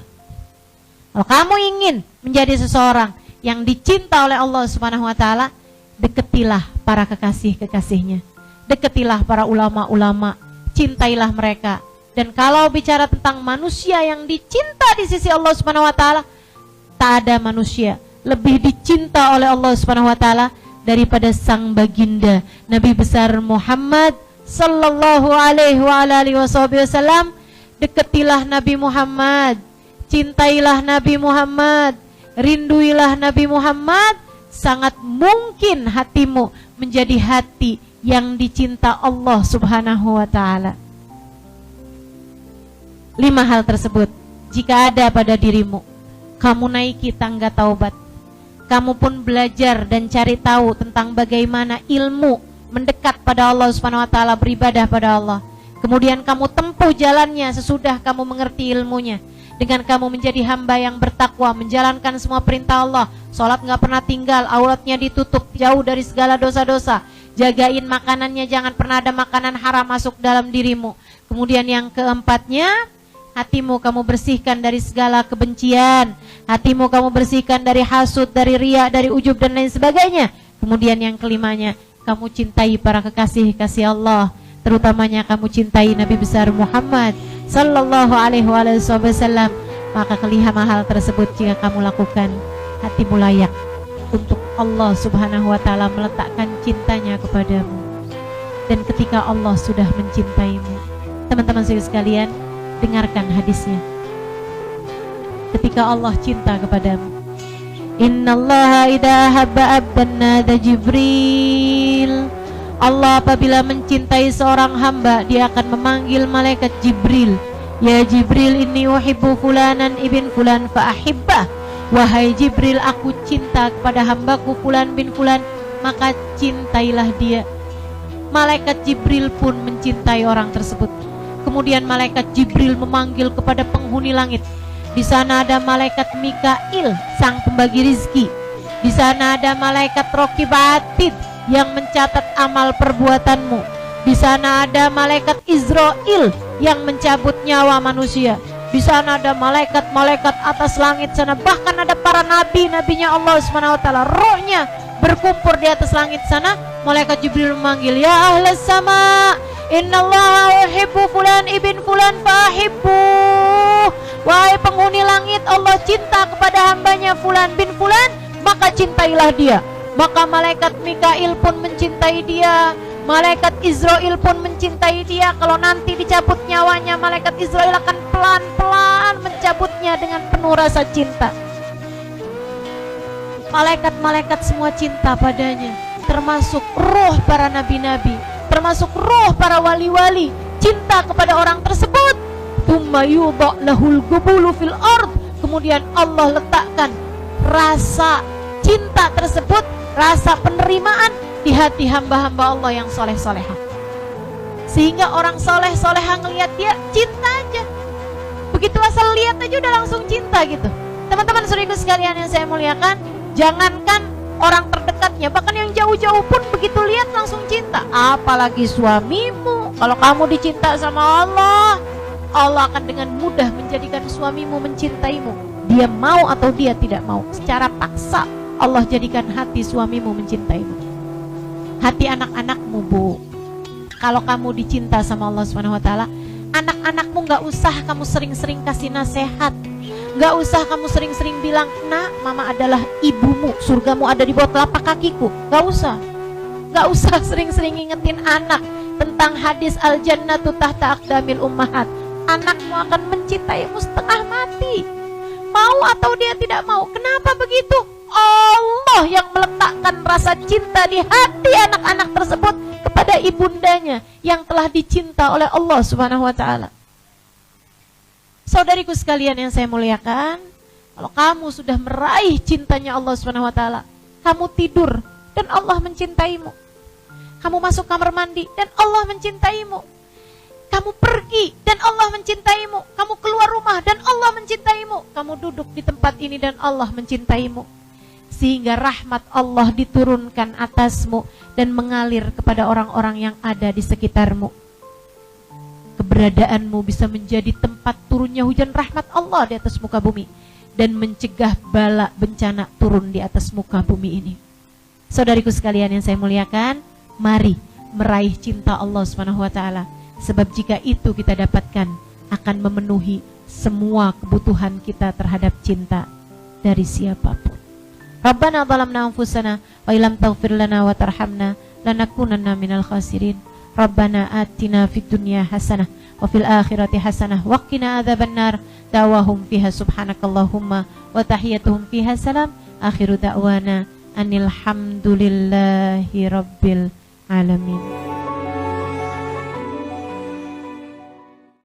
Speaker 1: Kalau kamu ingin menjadi seseorang yang dicinta oleh Allah Subhanahu wa taala, deketilah para kekasih-kekasihnya. Deketilah para ulama-ulama, cintailah mereka. Dan kalau bicara tentang manusia yang dicinta di sisi Allah Subhanahu wa taala, tak ada manusia lebih dicinta oleh Allah Subhanahu wa taala daripada sang baginda Nabi besar Muhammad sallallahu alaihi wasallam. Deketilah Nabi Muhammad, cintailah Nabi Muhammad, rinduilah Nabi Muhammad. Sangat mungkin hatimu menjadi hati yang dicinta Allah Subhanahu wa taala. 5 hal tersebut jika ada pada dirimu, kamu naiki tangga taubat. Kamu pun belajar dan cari tahu tentang bagaimana ilmu mendekat pada Allah Subhanahu wa taala, beribadah pada Allah. Kemudian kamu tempuh jalannya sesudah kamu mengerti ilmunya, dengan kamu menjadi hamba yang bertakwa, menjalankan semua perintah Allah, sholat gak pernah tinggal, auratnya ditutup, jauh dari segala dosa-dosa, jagain makanannya, jangan pernah ada makanan haram masuk dalam dirimu. Kemudian yang keempatnya, hatimu kamu bersihkan dari segala kebencian, hatimu kamu bersihkan dari hasud, dari riya, dari ujub dan lain sebagainya. Kemudian yang kelimanya, kamu cintai para kekasih-kekasih Allah, terutamanya kamu cintai Nabi besar Muhammad sallallahu alaihi wasallam. Maka kelima hal tersebut jika kamu lakukan, hatimu layak untuk Allah Subhanahu wa taala meletakkan cintanya kepadamu. Dan ketika Allah sudah mencintaimu, teman-teman sekalian, dengarkan hadisnya. Ketika Allah cinta kepadamu, innallaha idza habba abdan nada Jibril. Allah apabila mencintai seorang hamba, dia akan memanggil malaikat Jibril. Ya Jibril, inni uhibbu fulanan ibn fulan fa ahibbah. Wahai Jibril, aku cinta kepada hambaku fulan bin fulan, maka cintailah dia. Malaikat Jibril pun mencintai orang tersebut. Kemudian malaikat Jibril memanggil kepada penghuni langit. Di sana ada malaikat Mikail, sang pembagi rizki. Di sana ada malaikat Raqib Atid yang mencatat amal perbuatanmu. Di sana ada malaikat Israil yang mencabut nyawa manusia. Di sana ada malaikat-malaikat atas langit sana, bahkan ada para nabi-nabinya Allah Subhanahu wa taala, rohnya berkumpul di atas langit sana. Malaikat Jibril memanggil, ya ahlas sama, innallaha yuhibbu fulan ibn fulan fahibbu. Wahai penghuni langit, Allah cinta kepada hambanya fulan bin fulan, maka cintailah dia. Maka malaikat Mikail pun mencintai dia, malaikat Israil pun mencintai dia. Kalau nanti dicabut nyawanya, malaikat Israil akan pelan-pelan mencabutnya dengan penuh rasa cinta. Malaikat-malaikat semua cinta padanya, termasuk roh para nabi-nabi, termasuk roh para wali-wali, cinta kepada orang tersebut. Tsumma yudha lahul qubulu fil ard. Kemudian Allah letakkan rasa cinta tersebut, rasa penerimaan di hati hamba-hamba Allah yang soleh-soleha, sehingga orang soleh-soleha ngelihat dia cinta aja. Begitu asal lihat aja udah langsung cinta gitu. Teman-teman saudaraku sekalian yang saya muliakan, jangankan orang terdekatnya, bahkan yang jauh-jauh pun begitu lihat langsung cinta. Apalagi suamimu. Kalau kamu dicinta sama Allah, Allah akan dengan mudah menjadikan suamimu mencintaimu. Dia mau atau dia tidak mau, secara paksa Allah jadikan hati suamimu mencintaimu. Hati anak-anakmu, Bu. Kalau kamu dicinta sama Allah Subhanahu wa taala, anak-anakmu gak usah kamu sering-sering kasih nasihat, gak usah kamu sering-sering bilang, "Nak, mama adalah ibumu, surgamu ada di bawah telapak kakiku." Gak usah sering-sering ingetin anak tentang hadis al-jannatu tahta aqdamil ummahat. Anakmu akan mencintaimu setengah mati, mau atau dia tidak mau. Kenapa begitu? Allah yang meletakkan rasa cinta di hati anak-anak tersebut kepada ibundanya yang telah dicinta oleh Allah Subhanahu wa taala. Saudariku sekalian yang saya muliakan, kalau kamu sudah meraih cintanya Allah Subhanahu wa taala, kamu tidur dan Allah mencintaimu. Kamu masuk kamar mandi dan Allah mencintaimu. Kamu pergi dan Allah mencintaimu. Kamu keluar rumah dan Allah mencintaimu. Kamu duduk di tempat ini dan Allah mencintaimu. Sehingga rahmat Allah diturunkan atasmu dan mengalir kepada orang-orang yang ada di sekitarmu. Keberadaanmu bisa menjadi tempat turunnya hujan rahmat Allah di atas muka bumi dan mencegah bala bencana turun di atas muka bumi ini. Saudariku sekalian yang saya muliakan, mari meraih cinta Allah Subhanahu wa taala. Sebab jika itu kita dapatkan, akan memenuhi semua kebutuhan kita terhadap cinta dari siapapun. Rabbana zalamna anfusana wa illam taghfir lana wa tarhamna lanakunanna minal khasirin. Rabbana atina fid dunya hasanah wa fil akhirati hasanah wa qina adzabannar. Da'wahum fiha subhanakallahumma wa tahiyyatuhum fiha salam. Akhiru da'wana anil hamdulillahi rabbil alamin.